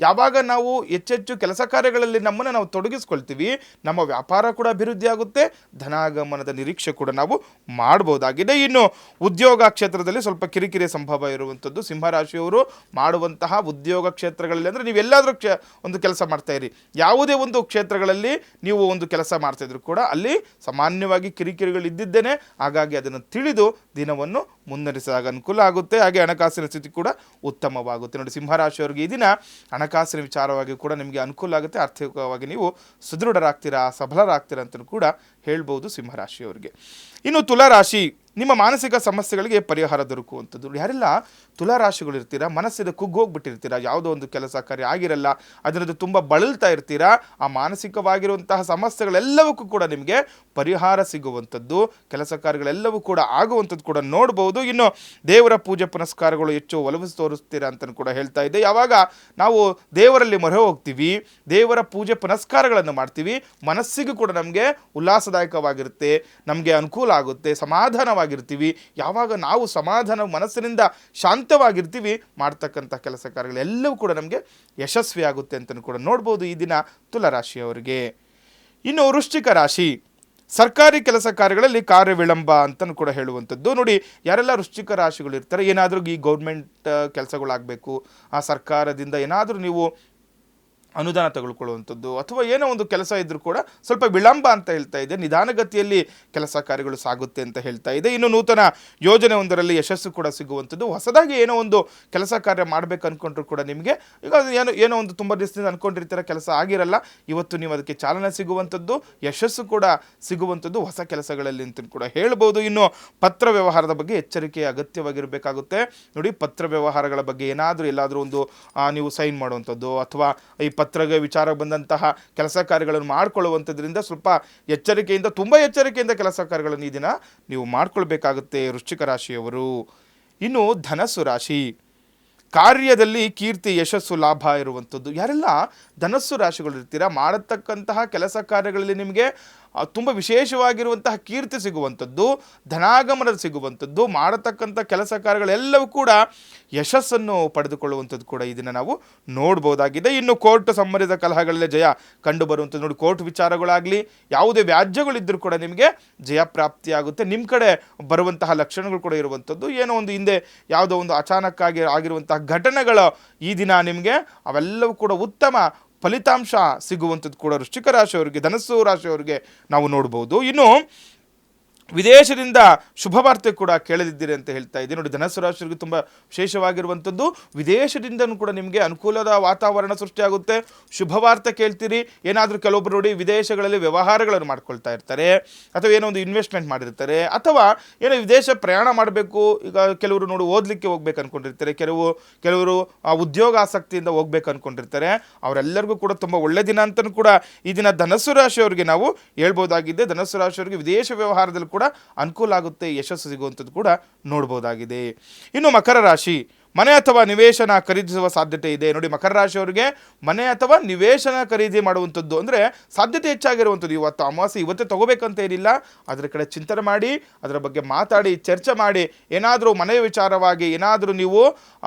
ಯಾವಾಗ ನಾವು ಹೆಚ್ಚೆಚ್ಚು ಕೆಲಸ ಕಾರ್ಯಗಳಲ್ಲಿ ನಮ್ಮನ್ನು ನಾವು ತೊಡಗಿಸ್ಕೊಳ್ತೀವಿ, ನಮ್ಮ ವ್ಯಾಪಾರ ಕೂಡ ಅಭಿವೃದ್ಧಿ ಆಗುತ್ತೆ, ಧನಾಗಮನದ ನಿರೀಕ್ಷೆ ಕೂಡ ನಾವು ಮಾಡ್ಬೋದಾಗಿದೆ. ಇನ್ನು ಉದ್ಯೋಗ ಕ್ಷೇತ್ರದಲ್ಲಿ ಸ್ವಲ್ಪ ಕಿರಿಕಿರಿ ಸಂಭವ ಇರುವಂಥದ್ದು. ಸಿಂಹರಾಶಿಯವರು ಮಾಡುವಂತಹ ಉದ್ಯೋಗ ಕ್ಷೇತ್ರಗಳಲ್ಲಿ, ಅಂದರೆ ನೀವೆಲ್ಲಾದರೂ ಒಂದು ಕೆಲಸ ಮಾಡ್ತಾ ಇರಿ, ಯಾವುದೇ ಒಂದು ಕ್ಷೇತ್ರಗಳಲ್ಲಿ ನೀವು ಒಂದು ಕೆಲಸ ಮಾಡ್ತಾಯಿದ್ರು ಕೂಡ ಅಲ್ಲಿ ಸಾಮಾನ್ಯವಾಗಿ ಕಿರಿಕಿರಿಗಳು ಇದ್ದಿದ್ದೇನೆ. ಹಾಗಾಗಿ ಅದನ್ನು ತಿಳಿದು ದಿನವನ್ನು ಮುನ್ನಡೆಸಿದಾಗ ಅನುಕೂಲ ಆಗುತ್ತೆ. ಹಾಗೆ ಹಣಕಾಸಿನ ಸ್ಥಿತಿ ಕೂಡ ಉತ್ತಮವಾಗುತ್ತೆ. ನೋಡಿ, ಸಿಂಹರಾಶಿಯವರಿಗೆ ಈ ದಿನ ಹಣಕಾಸಿನ ವಿಚಾರವಾಗಿ ಕೂಡ ನಿಮಗೆ ಅನುಕೂಲ ಆಗುತ್ತೆ. ಆರ್ಥಿಕವಾಗಿ ನೀವು ಸುದೃಢರಾಗ್ತೀರಾ, ಸಬಲರಾಗ್ತೀರಾ ಅಂತಲೂ ಕೂಡ ಹೇಳ್ಬೋದು ಸಿಂಹರಾಶಿಯವರಿಗೆ. ಇನ್ನು ತುಲಾರಾಶಿ. ನಿಮ್ಮ ಮಾನಸಿಕ ಸಮಸ್ಯೆಗಳಿಗೆ ಪರಿಹಾರ ದೊರಕುವಂಥದ್ದು. ಯಾರೆಲ್ಲ ತುಲಾರಾಶಿಗಳು ಇರ್ತೀರಾ, ಮನಸ್ಸಿನ ಕುಗ್ಗೋಗ್ಬಿಟ್ಟಿರ್ತೀರಾ, ಯಾವುದೋ ಒಂದು ಕೆಲಸ ಕಾರ್ಯ ಆಗಿರಲ್ಲ, ಅದರದ್ದು ತುಂಬ ಬಳಲ್ತಾ ಇರ್ತೀರಾ, ಆ ಮಾನಸಿಕವಾಗಿರುವಂತಹ ಸಮಸ್ಯೆಗಳೆಲ್ಲವಕ್ಕೂ ಕೂಡ ನಿಮಗೆ ಪರಿಹಾರ ಸಿಗುವಂಥದ್ದು, ಕೆಲಸ ಕಾರ್ಯಗಳೆಲ್ಲವೂ ಕೂಡ ಆಗುವಂಥದ್ದು ಕೂಡ ನೋಡ್ಬೋದು. ಇನ್ನು ದೇವರ ಪೂಜೆ ಪುನಸ್ಕಾರಗಳು ಹೆಚ್ಚು ಒಲವು ತೋರಿಸ್ತೀರಾ ಅಂತಲೂ ಕೂಡ ಹೇಳ್ತಾ ಇದೆ. ಯಾವಾಗ ನಾವು ದೇವರಲ್ಲಿ ಮೊರೆ ಹೋಗ್ತೀವಿ, ದೇವರ ಪೂಜೆ ಪುನಸ್ಕಾರಗಳನ್ನು ಮಾಡ್ತೀವಿ, ಮನಸ್ಸಿಗೂ ಕೂಡ ನಮಗೆ ಉಲ್ಲಾಸದಾಯಕವಾಗಿರುತ್ತೆ, ನಮಗೆ ಅನುಕೂಲ ಆಗುತ್ತೆ, ಸಮಾಧಾನವಾಗಿರ್ತೀವಿ. ಯಾವಾಗ ನಾವು ಸಮಾಧಾನ ಮನಸ್ಸಿನಿಂದ ಶಾಂತವಾಗಿರ್ತೀವಿ, ಮಾಡ್ತಕ್ಕಂಥ ಕೆಲಸ ಕಾರ್ಯಗಳೆಲ್ಲವೂ ಕೂಡ ನಮಗೆ ಯಶಸ್ವಿ ಆಗುತ್ತೆ ಅಂತಲೂ ಕೂಡ ನೋಡ್ಬೋದು ಈ ದಿನ ತುಲಾರಾಶಿಯವರಿಗೆ. ಇನ್ನು ವೃಶ್ಚಿಕ ರಾಶಿ. ಸರ್ಕಾರಿ ಕೆಲಸ ಕಾರ್ಯಗಳಲ್ಲಿ ಕಾರ್ಯ ವಿಳಂಬ ಅಂತಲೂ ಕೂಡ ಹೇಳುವಂಥದ್ದು. ನೋಡಿ, ಯಾರೆಲ್ಲ ವೃಶ್ಚಿಕ ರಾಶಿಗಳು ಇರ್ತಾರೆ, ಏನಾದರೂ ಈ ಗೌರ್ಮೆಂಟ್ ಕೆಲಸಗಳಾಗಬೇಕು, ಆ ಸರ್ಕಾರದಿಂದ ಏನಾದರೂ ನೀವು ಅನುದಾನ ತೆಗೆದುಕೊಳ್ಳುವಂಥದ್ದು ಅಥವಾ ಏನೋ ಒಂದು ಕೆಲಸ ಇದ್ರೂ ಕೂಡ ಸ್ವಲ್ಪ ವಿಳಂಬ ಅಂತ ಹೇಳ್ತಾ ಇದೆ, ನಿಧಾನಗತಿಯಲ್ಲಿ ಕೆಲಸ ಕಾರ್ಯಗಳು ಸಾಗುತ್ತೆ ಅಂತ ಹೇಳ್ತಾ ಇದೆ. ಇನ್ನು ನೂತನ ಯೋಜನೆ ಒಂದರಲ್ಲಿ ಯಶಸ್ಸು ಕೂಡ ಸಿಗುವಂಥದ್ದು. ಹೊಸದಾಗಿ ಏನೋ ಒಂದು ಕೆಲಸ ಕಾರ್ಯ ಮಾಡಬೇಕು ಅಂದ್ಕೊಂಡ್ರು ಕೂಡ ನಿಮಗೆ ಈಗ ಏನೋ ಒಂದು ತುಂಬ ದಿವಸದಿಂದ ಅಂದ್ಕೊಂಡಿರ್ತೀರ, ಕೆಲಸ ಆಗಿರಲ್ಲ, ಇವತ್ತು ನೀವು ಅದಕ್ಕೆ ಚಾಲನೆ ಸಿಗುವಂಥದ್ದು, ಯಶಸ್ಸು ಕೂಡ ಸಿಗುವಂಥದ್ದು ಹೊಸ ಕೆಲಸಗಳಲ್ಲಿ ಅಂತ ಕೂಡ ಹೇಳ್ಬೋದು. ಇನ್ನು ಪತ್ರ ವ್ಯವಹಾರದ ಬಗ್ಗೆ ಎಚ್ಚರಿಕೆ ಅಗತ್ಯವಾಗಿರಬೇಕಾಗುತ್ತೆ. ನೋಡಿ, ಪತ್ರ ವ್ಯವಹಾರಗಳ ಬಗ್ಗೆ ಏನಾದರೂ ಎಲ್ಲಾದರೂ ಒಂದು ನೀವು ಸೈನ್ ಮಾಡುವಂಥದ್ದು ಅಥವಾ ಈ ಪತ್ರಗೆ ವಿಚಾರ ಬಂದಂತಹ ಕೆಲಸ ಕಾರ್ಯಗಳನ್ನು ಮಾಡಿಕೊಳ್ಳುವಂಥದ್ರಿಂದ ಸ್ವಲ್ಪ ಎಚ್ಚರಿಕೆಯಿಂದ, ತುಂಬ ಎಚ್ಚರಿಕೆಯಿಂದ ಕೆಲಸ ಕಾರ್ಯಗಳನ್ನು ಈ ದಿನ ನೀವು ಮಾಡಿಕೊಳ್ಬೇಕಾಗುತ್ತೆ ವೃಶ್ಚಿಕ ರಾಶಿಯವರು. ಇನ್ನು ಧನಸ್ಸು ರಾಶಿ, ಕಾರ್ಯದಲ್ಲಿ ಕೀರ್ತಿ, ಯಶಸ್ಸು, ಲಾಭ ಇರುವಂಥದ್ದು. ಯಾರೆಲ್ಲ ಧನಸ್ಸು ರಾಶಿಗಳು ಇರ್ತೀರಾ, ಮಾಡತಕ್ಕಂತಹ ಕೆಲಸ ಕಾರ್ಯಗಳಲ್ಲಿ ನಿಮಗೆ ತುಂಬ ವಿಶೇಷವಾಗಿರುವಂತಹ ಕೀರ್ತಿ ಸಿಗುವಂಥದ್ದು, ಧನಾಗಮನ ಸಿಗುವಂಥದ್ದು, ಮಾಡತಕ್ಕಂಥ ಕೆಲಸ ಕಾರ್ಯಗಳೆಲ್ಲವೂ ಕೂಡ ಯಶಸ್ಸನ್ನು ಪಡೆದುಕೊಳ್ಳುವಂಥದ್ದು ಕೂಡ ಇದನ್ನು ನಾವು ನೋಡ್ಬೋದಾಗಿದೆ. ಇನ್ನು ಕೋರ್ಟ್ ಸಂಬಂಧಿತ ಕಲಹಗಳಲ್ಲಿ ಜಯ ಕಂಡು ಬರುವಂಥದ್ದು. ನೋಡಿ, ಕೋರ್ಟ್ ವಿಚಾರಗಳಾಗಲಿ ಯಾವುದೇ ವ್ಯಾಜ್ಯಗಳಿದ್ದರೂ ಕೂಡ ನಿಮಗೆ ಜಯ ಪ್ರಾಪ್ತಿಯಾಗುತ್ತೆ. ನಿಮ್ಮ ಕಡೆ ಬರುವಂತಹ ಲಕ್ಷಣಗಳು ಕೂಡ ಇರುವಂಥದ್ದು. ಏನೋ ಒಂದು ಹಿಂದೆ ಯಾವುದೋ ಒಂದು ಅಚಾನಕ್ಕಾಗಿ ಆಗಿರುವಂತಹ ಘಟನೆಗಳು ಈ ದಿನ ನಿಮಗೆ ಅವೆಲ್ಲವೂ ಕೂಡ ಉತ್ತಮ ಫಲಿತಾಂಶ ಸಿಗುವಂಥದ್ದು ಕೂಡ ವೃಶ್ಚಿಕ ರಾಶಿಯವರಿಗೆ, ಧನಸ್ಸು ರಾಶಿಯವರಿಗೆ ನಾವು ನೋಡ್ಬೋದು. ಇನ್ನು ವಿದೇಶದಿಂದ ಶುಭ ವಾರ್ತೆ ಕೂಡ ಕೇಳದಿದ್ದೀರಿ ಅಂತ ಹೇಳ್ತಾ ಇದ್ದೀನಿ. ನೋಡಿ, ಧನಸ್ಸು ರಾಶಿಯವರಿಗೆ ತುಂಬ ವಿಶೇಷವಾಗಿರುವಂಥದ್ದು, ವಿದೇಶದಿಂದನೂ ಕೂಡ ನಿಮಗೆ ಅನುಕೂಲದ ವಾತಾವರಣ ಸೃಷ್ಟಿಯಾಗುತ್ತೆ. ಶುಭ ವಾರ್ತೆ ಕೇಳ್ತೀರಿ. ಏನಾದರೂ ಕೆಲವೊಬ್ಬರು ನೋಡಿ ವಿದೇಶಗಳಲ್ಲಿ ವ್ಯವಹಾರಗಳನ್ನು ಮಾಡ್ಕೊಳ್ತಾ ಇರ್ತಾರೆ, ಅಥವಾ ಏನೋ ಒಂದು ಇನ್ವೆಸ್ಟ್ಮೆಂಟ್ ಮಾಡಿರ್ತಾರೆ, ಅಥವಾ ಏನೋ ವಿದೇಶ ಪ್ರಯಾಣ ಮಾಡಬೇಕು. ಈಗ ಕೆಲವರು ನೋಡಿ ಓದಲಿಕ್ಕೆ ಹೋಗ್ಬೇಕು ಅಂದ್ಕೊಂಡಿರ್ತಾರೆ, ಕೆಲವರು ಉದ್ಯೋಗಾಸಕ್ತಿಯಿಂದ ಹೋಗ್ಬೇಕು ಅಂದ್ಕೊಂಡಿರ್ತಾರೆ. ಅವರೆಲ್ಲರಿಗೂ ಕೂಡ ತುಂಬ ಒಳ್ಳೆ ದಿನ ಅಂತಲೂ ಕೂಡ ಈ ದಿನ ಧನಸ್ಸು ರಾಶಿಯವರಿಗೆ ನಾವು ಹೇಳ್ಬೋದಾಗಿದೆ. ಧನಸ್ಸು ರಾಶಿಯವರಿಗೆ ವಿದೇಶ ವ್ಯವಹಾರದಲ್ಲಿ ಕೂಡ ಅನುಕೂಲ ಆಗುತ್ತೆ, ಯಶಸ್ಸು ಸಿಗುವಂಥದ್ದು ಕೂಡ ನೋಡ್ಬೋದಾಗಿದೆ. ಇನ್ನು ಮಕರ ರಾಶಿ, ಮನೆ ಅಥವಾ ನಿವೇಶನ ಖರೀದಿಸುವ ಸಾಧ್ಯತೆ ಇದೆ. ನೋಡಿ, ಮಕರ ರಾಶಿಯವರಿಗೆ ಮನೆ ಅಥವಾ ನಿವೇಶನ ಖರೀದಿ ಮಾಡುವಂಥದ್ದು ಅಂದರೆ ಸಾಧ್ಯತೆ ಹೆಚ್ಚಾಗಿರುವಂಥದ್ದು. ಇವತ್ತು ಅಮಾವಾಸ್ಯೆ, ಇವತ್ತೇ ತಗೋಬೇಕಂತ ಏನಿಲ್ಲ, ಅದರ ಕಡೆ ಚಿಂತನೆ ಮಾಡಿ, ಅದರ ಬಗ್ಗೆ ಮಾತಾಡಿ, ಚರ್ಚೆ ಮಾಡಿ, ಏನಾದರೂ ಮನೆಯ ವಿಚಾರವಾಗಿ ಏನಾದರೂ ನೀವು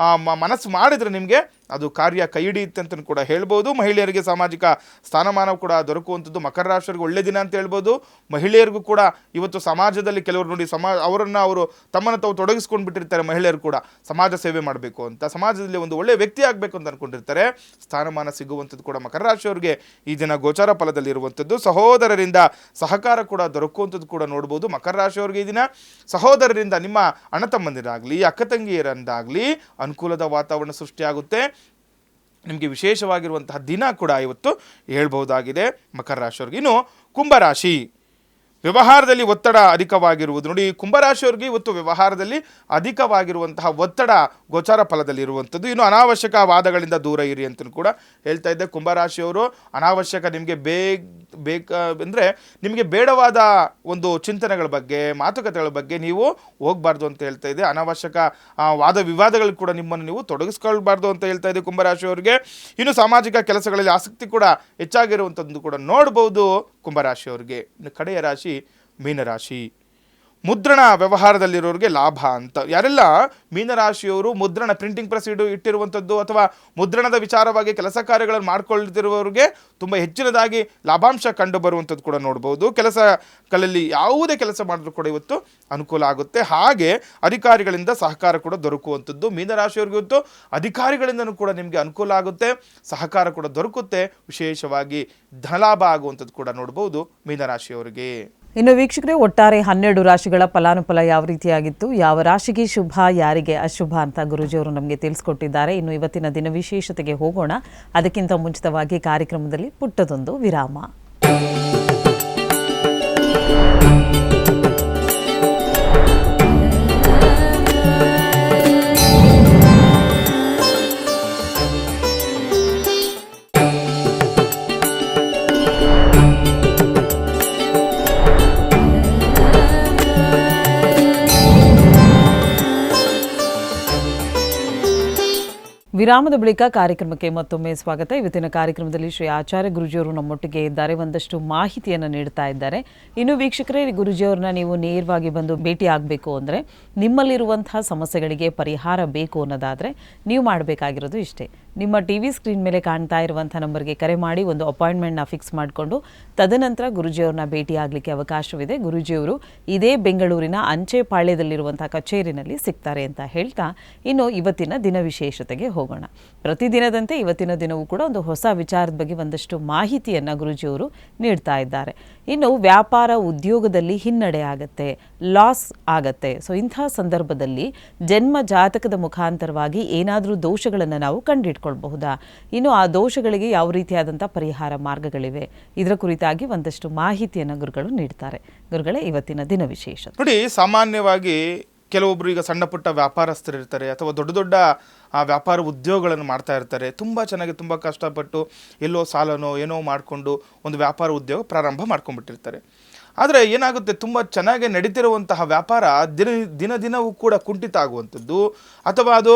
ಮನಸ್ಸು ಮಾಡಿದರೆ ನಿಮಗೆ ಅದು ಕಾರ್ಯ ಕೈ ಹಿಡಿಯುತ್ತೆ ಅಂತ ಕೂಡ ಹೇಳ್ಬೋದು. ಮಹಿಳೆಯರಿಗೆ ಸಾಮಾಜಿಕ ಸ್ಥಾನಮಾನ ಕೂಡ ದೊರಕುವಂಥದ್ದು ಮಕರ ರಾಶಿಯವರಿಗೆ ಒಳ್ಳೆ ದಿನ ಅಂತ ಹೇಳ್ಬೋದು. ಮಹಿಳೆಯರಿಗೂ ಕೂಡ ಇವತ್ತು ಸಮಾಜದಲ್ಲಿ ಕೆಲವರು ನೋಡಿ ಅವರು ತಮ್ಮನ್ನು ತಾವು ತೊಡಗಿಸ್ಕೊಂಡು ಬಿಟ್ಟಿರ್ತಾರೆ. ಮಹಿಳೆಯರು ಕೂಡ ಸಮಾಜ ಸೇವೆ ಮಾಡಬೇಕು ಅಂತ, ಸಮಾಜದಲ್ಲಿ ಒಂದು ಒಳ್ಳೆಯ ವ್ಯಕ್ತಿ ಆಗಬೇಕು ಅಂತ ಅಂದ್ಕೊಂಡಿರ್ತಾರೆ. ಸ್ಥಾನಮಾನ ಸಿಗುವಂಥದ್ದು ಕೂಡ ಮಕರ ರಾಶಿಯವರಿಗೆ ಈ ದಿನ ಗೋಚಾರ ಫಲದಲ್ಲಿ ಇರುವಂಥದ್ದು. ಸಹೋದರರಿಂದ ಸಹಕಾರ ಕೂಡ ದೊರಕುವಂಥದ್ದು ಕೂಡ ನೋಡ್ಬೋದು. ಮಕರ ರಾಶಿಯವರಿಗೆ ಈ ದಿನ ಸಹೋದರರಿಂದ, ನಿಮ್ಮ ಅಣ್ಣ ತಮ್ಮಂದಿರಾಗಲಿ, ಅಕ್ಕ ತಂಗಿಯರಂದಾಗಲಿ ಅನುಕೂಲದ ವಾತಾವರಣ ಸೃಷ್ಟಿಯಾಗುತ್ತೆ. ನಿಮಗೆ ವಿಶೇಷವಾಗಿರುವಂತಹ ದಿನ ಕೂಡ ಇವತ್ತು ಹೇಳ್ಬಹುದಾಗಿದೆ ಮಕರ ರಾಶಿಯವರಿಗೆ. ಇನ್ನು ಕುಂಭರಾಶಿ, ವ್ಯವಹಾರದಲ್ಲಿ ಒತ್ತಡ ಅಧಿಕವಾಗಿರುವುದು. ನೋಡಿ, ಕುಂಭರಾಶಿಯವರಿಗೆ ಇವತ್ತು ವ್ಯವಹಾರದಲ್ಲಿ ಅಧಿಕವಾಗಿರುವಂತಹ ಒತ್ತಡ ಗೋಚಾರ ಫಲದಲ್ಲಿ ಇರುವಂಥದ್ದು. ಇನ್ನು ಅನಾವಶ್ಯಕ ವಾದಗಳಿಂದ ದೂರ ಇರಿ ಅಂತ ಕೂಡ ಹೇಳ್ತಾ ಇದ್ದೆ. ಕುಂಭರಾಶಿಯವರು ಅನಾವಶ್ಯಕ ನಿಮಗೆ ಅಂದರೆ ನಿಮಗೆ ಬೇಡವಾದ ಒಂದು ಚಿಂತನೆಗಳ ಬಗ್ಗೆ, ಮಾತುಕತೆಗಳ ಬಗ್ಗೆ ನೀವು ಹೋಗಬಾರ್ದು ಅಂತ ಹೇಳ್ತಾ ಇದೆ. ಅನಾವಶ್ಯಕ ವಾದ ವಿವಾದಗಳು ಕೂಡ ನಿಮ್ಮನ್ನು ನೀವು ತೊಡಗಿಸ್ಕೊಳ್ಬಾರ್ದು ಅಂತ ಹೇಳ್ತಾ ಇದೆ ಕುಂಭರಾಶಿಯವರಿಗೆ. ಇನ್ನು ಸಾಮಾಜಿಕ ಕೆಲಸಗಳಲ್ಲಿ ಆಸಕ್ತಿ ಕೂಡ ಹೆಚ್ಚಾಗಿರುವಂಥದ್ದು ಕೂಡ ನೋಡ್ಬೋದು ಕುಂಭರಾಶಿಯವರಿಗೆ. ಇನ್ನು ಕಡೆಯ ರಾಶಿ ಮೀನರಾಶಿ, ಮುದ್ರಣ ವ್ಯವಹಾರದಲ್ಲಿರೋರಿಗೆ ಲಾಭ ಅಂತ. ಯಾರೆಲ್ಲ ಮೀನರಾಶಿಯವರು ಮುದ್ರಣ ಪ್ರಿಂಟಿಂಗ್ ಪ್ರೆಸ್ ಇಟ್ಟಿರುವಂಥದ್ದು ಅಥವಾ ಮುದ್ರಣದ ವಿಚಾರವಾಗಿ ಕೆಲಸ ಕಾರ್ಯಗಳನ್ನು ಮಾಡ್ಕೊಳ್ತಿರುವವರಿಗೆ ತುಂಬ ಹೆಚ್ಚಿನದಾಗಿ ಲಾಭಾಂಶ ಕಂಡು ಬರುವಂಥದ್ದು ಕೂಡ ನೋಡ್ಬೋದು. ಕೆಲಸಗಳಲ್ಲಿ ಯಾವುದೇ ಕೆಲಸ ಮಾಡಿದ್ರು ಕೂಡ ಇವತ್ತು ಅನುಕೂಲ ಆಗುತ್ತೆ. ಹಾಗೆ ಅಧಿಕಾರಿಗಳಿಂದ ಸಹಕಾರ ಕೂಡ ದೊರಕುವಂಥದ್ದು. ಮೀನರಾಶಿಯವರಿಗೆ ಇವತ್ತು ಅಧಿಕಾರಿಗಳಿಂದನೂ ಕೂಡ ನಿಮಗೆ ಅನುಕೂಲ ಆಗುತ್ತೆ, ಸಹಕಾರ ಕೂಡ ದೊರಕುತ್ತೆ. ವಿಶೇಷವಾಗಿ ಧನಲಾಭ ಆಗುವಂಥದ್ದು ಕೂಡ ನೋಡ್ಬೋದು ಮೀನರಾಶಿಯವರಿಗೆ. ಇನ್ನು ವೀಕ್ಷಕರೇ, ಒಟ್ಟಾರೆ 12 ರಾಶಿಗಳ ಫಲಾನುಫಲ ಯಾವ ರೀತಿಯಾಗಿತ್ತು, ಯಾವ ರಾಶಿಗೆ ಶುಭ, ಯಾರಿಗೆ ಅಶುಭ ಅಂತ ಗುರೂಜಿಯವರು ನಮಗೆ ತಿಳಿಸ್ಕೊಟ್ಟಿದ್ದಾರೆ. ಇನ್ನು ಇವತ್ತಿನ ದಿನ ವಿಶೇಷತೆಗೆ ಹೋಗೋಣ. ಅದಕ್ಕಿಂತ ಮುಂಚಿತವಾಗಿ ಕಾರ್ಯಕ್ರಮದಲ್ಲಿ ಪುಟ್ಟದೊಂದು ವಿರಾಮ. ವಿರಾಮದ ಬಳಿಕ ಕಾರ್ಯಕ್ರಮಕ್ಕೆ ಮತ್ತೊಮ್ಮೆ ಸ್ವಾಗತ. ಇವತ್ತಿನ ಕಾರ್ಯಕ್ರಮದಲ್ಲಿ ಶ್ರೀ ಆಚಾರ್ಯ ಗುರೂಜಿಯವರು ನಮ್ಮೊಟ್ಟಿಗೆ ಇದ್ದಾರೆ, ಒಂದಷ್ಟು ಮಾಹಿತಿಯನ್ನು ನೀಡ್ತಾ ಇದ್ದಾರೆ. ಇನ್ನು ವೀಕ್ಷಕರೇ, ಗುರೂಜಿಯವ್ರನ್ನ ನೀವು ನೇರವಾಗಿ ಬಂದು ಭೇಟಿ ಆಗಬೇಕು ಅಂದರೆ, ನಿಮ್ಮಲ್ಲಿರುವಂತಹ ಸಮಸ್ಯೆಗಳಿಗೆ ಪರಿಹಾರ ಬೇಕು ಅನ್ನೋದಾದರೆ ನೀವು ಮಾಡಬೇಕಾಗಿರೋದು ಇಷ್ಟೇ. ನಿಮ್ಮ ಟಿ ವಿ ಸ್ಕ್ರೀನ್ ಮೇಲೆ ಕಾಣ್ತಾ ಇರುವಂಥ ನಂಬರ್ಗೆ ಕರೆ ಮಾಡಿ ಒಂದು ಅಪಾಯಿಂಟ್ಮೆಂಟ್ನ ಫಿಕ್ಸ್ ಮಾಡಿಕೊಂಡು ತದನಂತರ ಗುರೂಜಿಯವ್ರನ್ನ ಭೇಟಿ ಆಗಲಿಕ್ಕೆ ಅವಕಾಶವಿದೆ. ಗುರೂಜಿಯವರು ಇದೇ ಬೆಂಗಳೂರಿನ ಅಂಚೆಪಾಳ್ಯದಲ್ಲಿರುವಂಥ ಕಚೇರಿನಲ್ಲಿ ಸಿಗ್ತಾರೆ ಅಂತ ಹೇಳ್ತಾ ಇನ್ನು ಇವತ್ತಿನ ದಿನ ವಿಶೇಷತೆಗೆ ಹೋಗೋಣ. ಪ್ರತಿದಿನದಂತೆ ಇವತ್ತಿನ ದಿನವೂ ಕೂಡ ಒಂದು ಹೊಸ ವಿಚಾರದ ಬಗ್ಗೆ ಒಂದಷ್ಟು ಮಾಹಿತಿಯನ್ನು ಗುರೂಜಿಯವರು ನೀಡ್ತಾ ಇದ್ದಾರೆ. ಇನ್ನು ವ್ಯಾಪಾರ ಉದ್ಯೋಗದಲ್ಲಿ ಹಿನ್ನಡೆ ಆಗತ್ತೆ, ಲಾಸ್ ಆಗತ್ತೆ. ಸೊ ಇಂಥ ಸಂದರ್ಭದಲ್ಲಿ ಜನ್ಮ ಜಾತಕದ ಮುಖಾಂತರವಾಗಿ ಏನಾದರೂ ದೋಷಗಳನ್ನು ನಾವು ಕಂಡುಹಿಡ್ಕೊಳ್ಬಹುದಾ, ಇನ್ನು ಆ ದೋಷಗಳಿಗೆ ಯಾವ ರೀತಿಯಾದಂಥ ಪರಿಹಾರ ಮಾರ್ಗಗಳಿವೆ, ಇದರ ಕುರಿತಾಗಿ ಒಂದಷ್ಟು ಮಾಹಿತಿಯನ್ನು ಗುರುಗಳು ನೀಡ್ತಾರೆ. ಗುರುಗಳೇ, ಇವತ್ತಿನ ದಿನ ವಿಶೇಷ ನೋಡಿ, ಸಾಮಾನ್ಯವಾಗಿ ಕೆಲವೊಬ್ರು ಈಗ ಸಣ್ಣ ಪುಟ್ಟ ವ್ಯಾಪಾರಸ್ಥರು ಇರ್ತಾರೆ ಅಥವಾ ದೊಡ್ಡ ದೊಡ್ಡ ವ್ಯಾಪಾರ ಉದ್ಯೋಗಗಳನ್ನು ಮಾಡ್ತಾ ಇರ್ತಾರೆ. ತುಂಬ ಚೆನ್ನಾಗಿ ತುಂಬ ಕಷ್ಟಪಟ್ಟು ಎಲ್ಲೋ ಸಾಲನೋ ಏನೋ ಮಾಡಿಕೊಂಡು ಒಂದು ವ್ಯಾಪಾರ ಉದ್ಯೋಗ ಪ್ರಾರಂಭ ಮಾಡ್ಕೊಂಡ್ಬಿಟ್ಟಿರ್ತಾರೆ. ಆದರೆ ಏನಾಗುತ್ತೆ, ತುಂಬ ಚೆನ್ನಾಗಿ ನಡೀತಿರುವಂತಹ ವ್ಯಾಪಾರ ದಿನ ದಿನವೂ ಕೂಡ ಕುಂಠಿತ ಆಗುವಂಥದ್ದು ಅಥವಾ ಅದು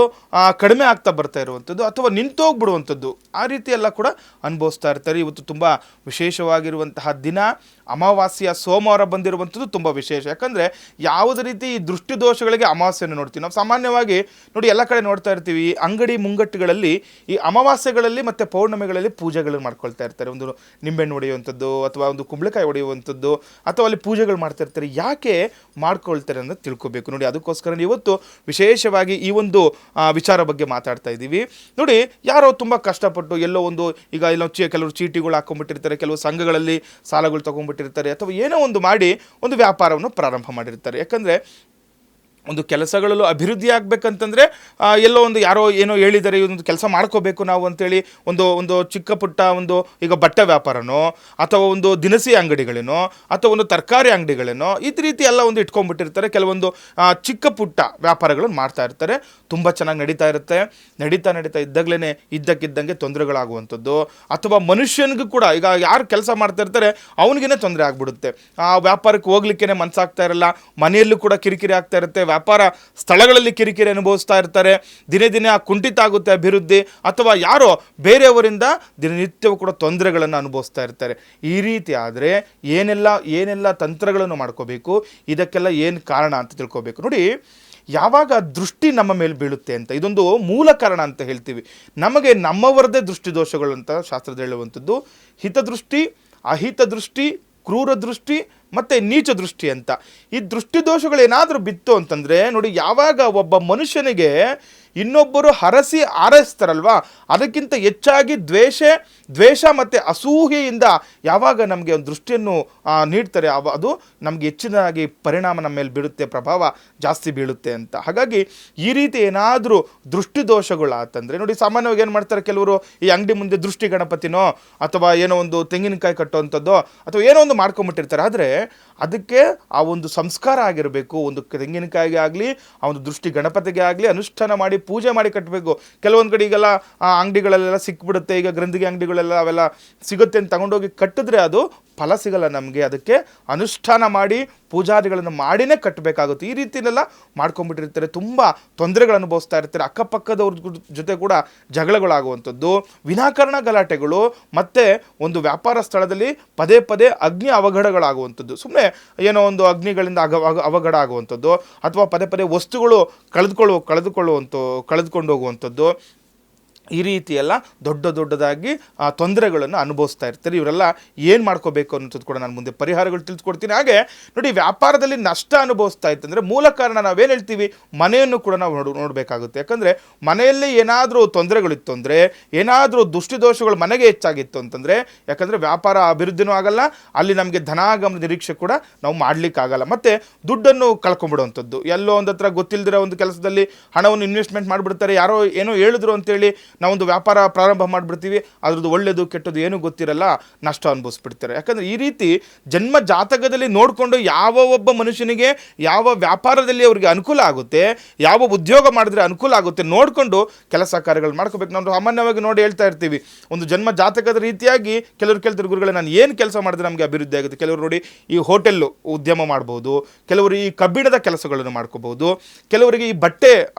ಕಡಿಮೆ ಆಗ್ತಾ ಬರ್ತಾ ಇರುವಂಥದ್ದು ಅಥವಾ ನಿಂತೋಗ್ಬಿಡುವಂಥದ್ದು, ಆ ರೀತಿ ಎಲ್ಲ ಕೂಡ ಅನುಭವಿಸ್ತಾ ಇರ್ತಾರೆ. ಇವತ್ತು ತುಂಬ ವಿಶೇಷವಾಗಿರುವಂತಹ ದಿನ, ಅಮಾವಾಸ್ಯೆಯ ಸೋಮವಾರ ಬಂದಿರುವಂಥದ್ದು ತುಂಬ ವಿಶೇಷ. ಯಾಕಂದರೆ ಯಾವುದೇ ರೀತಿ ಈ ದೃಷ್ಟಿ ದೋಷಗಳಿಗೆ ಅಮಾವಾಸ್ಯೆಯನ್ನು ನೋಡ್ತೀವಿ ನಾವು. ಸಾಮಾನ್ಯವಾಗಿ ನೋಡಿ, ಎಲ್ಲ ಕಡೆ ನೋಡ್ತಾ ಇರ್ತೀವಿ, ಅಂಗಡಿ ಮುಂಗಟ್ಟುಗಳಲ್ಲಿ ಈ ಅಮಾವಾಸ್ಯೆಗಳಲ್ಲಿ ಮತ್ತು ಪೌರ್ಣಮಿಗಳಲ್ಲಿ ಪೂಜೆಗಳನ್ನು ಮಾಡ್ಕೊಳ್ತಾ ಇರ್ತಾರೆ. ಒಂದು ನಿಂಬೆಹಣ್ಣು ಹೊಡೆಯುವಂಥದ್ದು ಅಥವಾ ಒಂದು ಕುಂಬಳಕಾಯಿ ಹೊಡೆಯುವಂಥದ್ದು ಅಥವಾ ಅಲ್ಲಿ ಪೂಜೆಗಳು ಮಾಡ್ತಾ ಇರ್ತಾರೆ. ಯಾಕೆ ಮಾಡ್ಕೊಳ್ತಾರೆ ಅಂತ ತಿಳ್ಕೊಬೇಕು. ನೋಡಿ, ಅದಕ್ಕೋಸ್ಕರ ಇವತ್ತು ವಿಶೇಷವಾಗಿ ಈ ಒಂದು ವಿಚಾರ ಬಗ್ಗೆ ಮಾತಾಡ್ತಾ ಇದ್ದೀವಿ. ನೋಡಿ, ಯಾರೋ ತುಂಬ ಕಷ್ಟಪಟ್ಟು ಎಲ್ಲೋ ಒಂದು ಈಗ ಎಲ್ಲೋ ಕೆಲವರು ಚೀಟಿಗಳು ಹಾಕೊಂಡ್ಬಿಟ್ಟಿರ್ತಾರೆ, ಕೆಲವು ಸಂಘಗಳಲ್ಲಿ ಸಾಲಗಳು ತೊಗೊಂಡ್ಬಿಟ್ಟಿರ್ತಾರೆ ಅಥವಾ ಏನೋ ಒಂದು ಮಾಡಿ ಒಂದು ವ್ಯಾಪಾರವನ್ನು ಪ್ರಾರಂಭ ಮಾಡಿರ್ತಾರೆ. ಯಾಕಂದರೆ ಒಂದು ಕೆಲಸಗಳಲ್ಲೂ ಅಭಿವೃದ್ಧಿ ಆಗಬೇಕಂತಂದರೆ ಎಲ್ಲೋ ಒಂದು ಯಾರೋ ಏನೋ ಹೇಳಿದ್ದಾರೆ, ಇದೊಂದು ಕೆಲಸ ಮಾಡ್ಕೋಬೇಕು ನಾವು ಅಂತೇಳಿ ಒಂದು ಚಿಕ್ಕ ಪುಟ್ಟ ಒಂದು ಈಗ ಬಟ್ಟೆ ವ್ಯಾಪಾರನೋ ಅಥವಾ ಒಂದು ದಿನಸಿ ಅಂಗಡಿಗಳೇನೋ ಅಥವಾ ಒಂದು ತರಕಾರಿ ಅಂಗಡಿಗಳೇನೋ ಇದೇ ರೀತಿ ಎಲ್ಲ ಒಂದು ಇಟ್ಕೊಂಡ್ಬಿಟ್ಟಿರ್ತಾರೆ. ಕೆಲವೊಂದು ಚಿಕ್ಕ ಪುಟ್ಟ ವ್ಯಾಪಾರಗಳನ್ನು ಮಾಡ್ತಾ ಇರ್ತಾರೆ. ತುಂಬ ಚೆನ್ನಾಗಿ ನಡೀತಾ ಇರುತ್ತೆ. ನಡೀತಾ ಇದ್ದಾಗಲೇ ಇದ್ದಕ್ಕಿದ್ದಂಗೆ ತೊಂದರೆಗಳಾಗುವಂಥದ್ದು ಅಥವಾ ಮನುಷ್ಯನಿಗೂ ಕೂಡ ಈಗ ಯಾರು ಕೆಲಸ ಮಾಡ್ತಾ ಇರ್ತಾರೆ ಅವನಿಗೇ ತೊಂದರೆ ಆಗ್ಬಿಡುತ್ತೆ. ಆ ವ್ಯಾಪಾರಕ್ಕೆ ಹೋಗ್ಲಿಕ್ಕೇ ಮನಸ್ಸಾಗ್ತಾ ಇರಲ್ಲ, ಮನೆಯಲ್ಲೂ ಕೂಡ ಕಿರಿಕಿರಿ ಆಗ್ತಾ ಇರುತ್ತೆ, ವ್ಯಾಪಾರ ಸ್ಥಳಗಳಲ್ಲಿ ಕಿರಿಕಿರಿ ಅನುಭವಿಸ್ತಾ ಇರ್ತಾರೆ. ದಿನೇ ಕುಂಠಿತ ಆಗುತ್ತೆ ಅಭಿವೃದ್ಧಿ, ಅಥವಾ ಯಾರೋ ಬೇರೆಯವರಿಂದ ದಿನನಿತ್ಯವೂ ಕೂಡ ತೊಂದರೆಗಳನ್ನು ಅನುಭವಿಸ್ತಾ ಇರ್ತಾರೆ. ಈ ರೀತಿ ಆದರೆ ಏನೆಲ್ಲ ತಂತ್ರಗಳನ್ನು ಮಾಡ್ಕೋಬೇಕು, ಇದಕ್ಕೆಲ್ಲ ಏನು ಕಾರಣ ಅಂತ ತಿಳ್ಕೋಬೇಕು. ನೋಡಿ, ಯಾವಾಗ ದೃಷ್ಟಿ ನಮ್ಮ ಮೇಲೆ ಬೀಳುತ್ತೆ ಅಂತ ಇದೊಂದು ಮೂಲ ಕಾರಣ ಅಂತ ಹೇಳ್ತೀವಿ. ನಮಗೆ ನಮ್ಮವರದೇ ದೃಷ್ಟಿ ದೋಷಗಳು ಅಂತ ಶಾಸ್ತ್ರದ ಹೇಳುವಂಥದ್ದು ಹಿತದೃಷ್ಟಿ, ಅಹಿತ ದೃಷ್ಟಿ, ಕ್ರೂರ ದೃಷ್ಟಿ ಮತ್ತು ನೀಚ ದೃಷ್ಟಿ ಅಂತ. ಈ ದೃಷ್ಟಿ ದೋಷಗಳು ಏನಾದರೂ ಬಿತ್ತು ಅಂತಂದರೆ ನೋಡಿ, ಯಾವಾಗ ಒಬ್ಬ ಮನುಷ್ಯನಿಗೆ ಇನ್ನೊಬ್ಬರು ಆರೈಸ್ತಾರಲ್ವಾ, ಅದಕ್ಕಿಂತ ಹೆಚ್ಚಾಗಿ ದ್ವೇಷ ಮತ್ತು ಅಸೂಹೆಯಿಂದ ಯಾವಾಗ ನಮಗೆ ಒಂದು ದೃಷ್ಟಿಯನ್ನು ನೀಡ್ತಾರೆ, ಅದು ನಮಗೆ ಹೆಚ್ಚಿನಾಗಿ ಪರಿಣಾಮ ನಮ್ಮ ಮೇಲೆ ಬೀಳುತ್ತೆ, ಪ್ರಭಾವ ಜಾಸ್ತಿ ಬೀಳುತ್ತೆ ಅಂತ. ಹಾಗಾಗಿ ಈ ರೀತಿ ಏನಾದರೂ ದೃಷ್ಟಿ ದೋಷಗಳು ಆತಂದರೆ ನೋಡಿ, ಸಾಮಾನ್ಯವಾಗಿ ಏನು ಮಾಡ್ತಾರೆ ಕೆಲವರು, ಈ ಅಂಗಡಿ ಮುಂದೆ ದೃಷ್ಟಿ ಗಣಪತಿನೋ ಅಥವಾ ಏನೋ ಒಂದು ತೆಂಗಿನಕಾಯಿ ಕಟ್ಟುವಂಥದ್ದೋ ಅಥವಾ ಏನೋ ಒಂದು ಮಾಡ್ಕೊಂಬಿಟ್ಟಿರ್ತಾರೆ. ಆದರೆ ಅದಕ್ಕೆ ಆ ಒಂದು ಸಂಸ್ಕಾರ ಆಗಿರಬೇಕು. ಒಂದು ತೆಂಗಿನಕಾಯಿಗೆ ಆಗಲಿ, ಆ ಒಂದು ದೃಷ್ಟಿ ಗಣಪತಿಗೆ ಆಗಲಿ ಅನುಷ್ಠಾನ ಮಾಡಿ ಪೂಜೆ ಮಾಡಿ ಕಟ್ಟಬೇಕು. ಕೆಲವೊಂದು ಕಡೆ ಈಗೆಲ್ಲ ಅಂಗಡಿಗಳಲ್ಲೆಲ್ಲ ಸಿಕ್ಬಿಡುತ್ತೆ, ಈಗ ಗ್ರಂಥಿಗೆ ಅಂಗಡಿಗಳೆಲ್ಲ ಅವೆಲ್ಲ ಸಿಗುತ್ತೆ ಅಂತ ತಗೊಂಡೋಗಿ ಕಟ್ಟಿದ್ರೆ ಅದು ಫಲ ಸಿಗಲ್ಲ ನಮಗೆ. ಅದಕ್ಕೆ ಅನುಷ್ಠಾನ ಮಾಡಿ ಪೂಜಾದಿಗಳನ್ನು ಮಾಡಿನೇ ಕಟ್ಟಬೇಕಾಗುತ್ತೆ. ಈ ರೀತಿಯೆಲ್ಲ ಮಾಡ್ಕೊಂಡ್ಬಿಟ್ಟಿರ್ತಾರೆ, ತುಂಬ ತೊಂದರೆಗಳು ಅನುಭವಿಸ್ತಾ ಇರ್ತಾರೆ. ಅಕ್ಕಪಕ್ಕದವ್ರ ಜೊತೆ ಕೂಡ ಜಗಳಗಳಾಗುವಂಥದ್ದು, ವಿನಾಕಾರಣ ಗಲಾಟೆಗಳು, ಮತ್ತು ಒಂದು ವ್ಯಾಪಾರ ಸ್ಥಳದಲ್ಲಿ ಪದೇ ಅಗ್ನಿ ಅವಘಡಗಳಾಗುವಂಥದ್ದು, ಸುಮ್ಮನೆ ಏನೋ ಒಂದು ಅಗ್ನಿಗಳಿಂದ ಅವಘಡ ಆಗುವಂಥದ್ದು, ಅಥವಾ ಪದೇ ವಸ್ತುಗಳು ಕಳೆದುಕೊಂಡು ಹೋಗುವಂಥದ್ದು. ಈ ರೀತಿಯೆಲ್ಲ ದೊಡ್ಡದಾಗಿ ತೊಂದರೆಗಳನ್ನು ಅನುಭವಿಸ್ತಾ ಇರ್ತಾರೆ. ಇವರೆಲ್ಲ ಏನು ಮಾಡ್ಕೋಬೇಕು ಅನ್ನೋದು ಕೂಡ ನಾನು ಮುಂದೆ ಪರಿಹಾರಗಳು ತಿಳಿಸ್ಕೊಡ್ತೀನಿ. ಹಾಗೆ ನೋಡಿ, ವ್ಯಾಪಾರದಲ್ಲಿ ನಷ್ಟ ಅನುಭವಿಸ್ತಾ ಇತ್ತಂದರೆ ಮೂಲ ಕಾರಣ ನಾವೇನು ಹೇಳ್ತೀವಿ, ಮನೆಯನ್ನು ಕೂಡ ನಾವು ನೋಡಬೇಕಾಗುತ್ತೆ. ಯಾಕಂದರೆ ಮನೆಯಲ್ಲಿ ಏನಾದರೂ ತೊಂದರೆಗಳಿತ್ತು ಅಂದರೆ, ಏನಾದರೂ ದೃಷ್ಟಿದೋಷಗಳು ಮನೆಗೆ ಹೆಚ್ಚಾಗಿತ್ತು ಅಂತಂದರೆ, ಯಾಕಂದರೆ ವ್ಯಾಪಾರ ಅಭಿವೃದ್ಧಿನೂ ಆಗಲ್ಲ, ಅಲ್ಲಿ ನಮಗೆ ಧನಾಗಮನ ನಿರೀಕ್ಷೆ ಕೂಡ ನಾವು ಮಾಡಲಿಕ್ಕಾಗಲ್ಲ, ಮತ್ತು ದುಡ್ಡನ್ನು ಕಳ್ಕೊಂಬಿಡುವಂಥದ್ದು. ಎಲ್ಲೋ ಒಂದು ಹತ್ರ ಗೊತ್ತಿಲ್ಲದಿರೋ ಒಂದು ಕೆಲಸದಲ್ಲಿ ಹಣವನ್ನು ಇನ್ವೆಸ್ಟ್ಮೆಂಟ್ ಮಾಡಿಬಿಡ್ತಾರೆ. ಯಾರೋ ಏನೋ ಹೇಳಿದ್ರು ಅಂತೇಳಿ ನಾವೊಂದು ವ್ಯಾಪಾರ ಪ್ರಾರಂಭ ಮಾಡಿಬಿಡ್ತೀವಿ, ಅದ್ರದ್ದು ಒಳ್ಳೆಯದು ಕೆಟ್ಟದ್ದು ಏನೂ ಗೊತ್ತಿರಲ್ಲ, ನಷ್ಟ ಅನುಭವಿಸ್ಬಿಡ್ತಾರೆ. ಯಾಕಂದರೆ ಈ ರೀತಿ ಜನ್ಮ ಜಾತಕದಲ್ಲಿ ನೋಡಿಕೊಂಡು ಯಾವ ಒಬ್ಬ ಮನುಷ್ಯನಿಗೆ ಯಾವ ವ್ಯಾಪಾರದಲ್ಲಿ ಅವರಿಗೆ ಅನುಕೂಲ ಆಗುತ್ತೆ, ಯಾವ ಉದ್ಯೋಗ ಮಾಡಿದ್ರೆ ಅನುಕೂಲ ಆಗುತ್ತೆ ನೋಡಿಕೊಂಡು ಕೆಲಸ ಕಾರ್ಯಗಳು ಮಾಡ್ಕೋಬೇಕು. ನಾವು ಸಾಮಾನ್ಯವಾಗಿ ನೋಡಿ ಹೇಳ್ತಾ ಇರ್ತೀವಿ, ಒಂದು ಜನ್ಮ ಜಾತಕದ ರೀತಿಯಾಗಿ ಕೆಲವರು ಕೇಳ್ತಾರೆ, ಗುರುಗಳೇ ನಾನು ಏನು ಕೆಲಸ ಮಾಡಿದ್ರೆ ನಮಗೆ ಅಭಿವೃದ್ಧಿ ಆಗುತ್ತೆ. ಕೆಲವರು ನೋಡಿ ಈ ಹೋಟೆಲ್ಲು ಉದ್ಯಮ ಮಾಡ್ಬೋದು, ಕೆಲವರು ಈ ಕಬ್ಬಿಣದ ಕೆಲಸಗಳನ್ನು ಮಾಡ್ಕೋಬಹುದು, ಕೆಲವರಿಗೆ ಈ ಬಟ್ಟೆ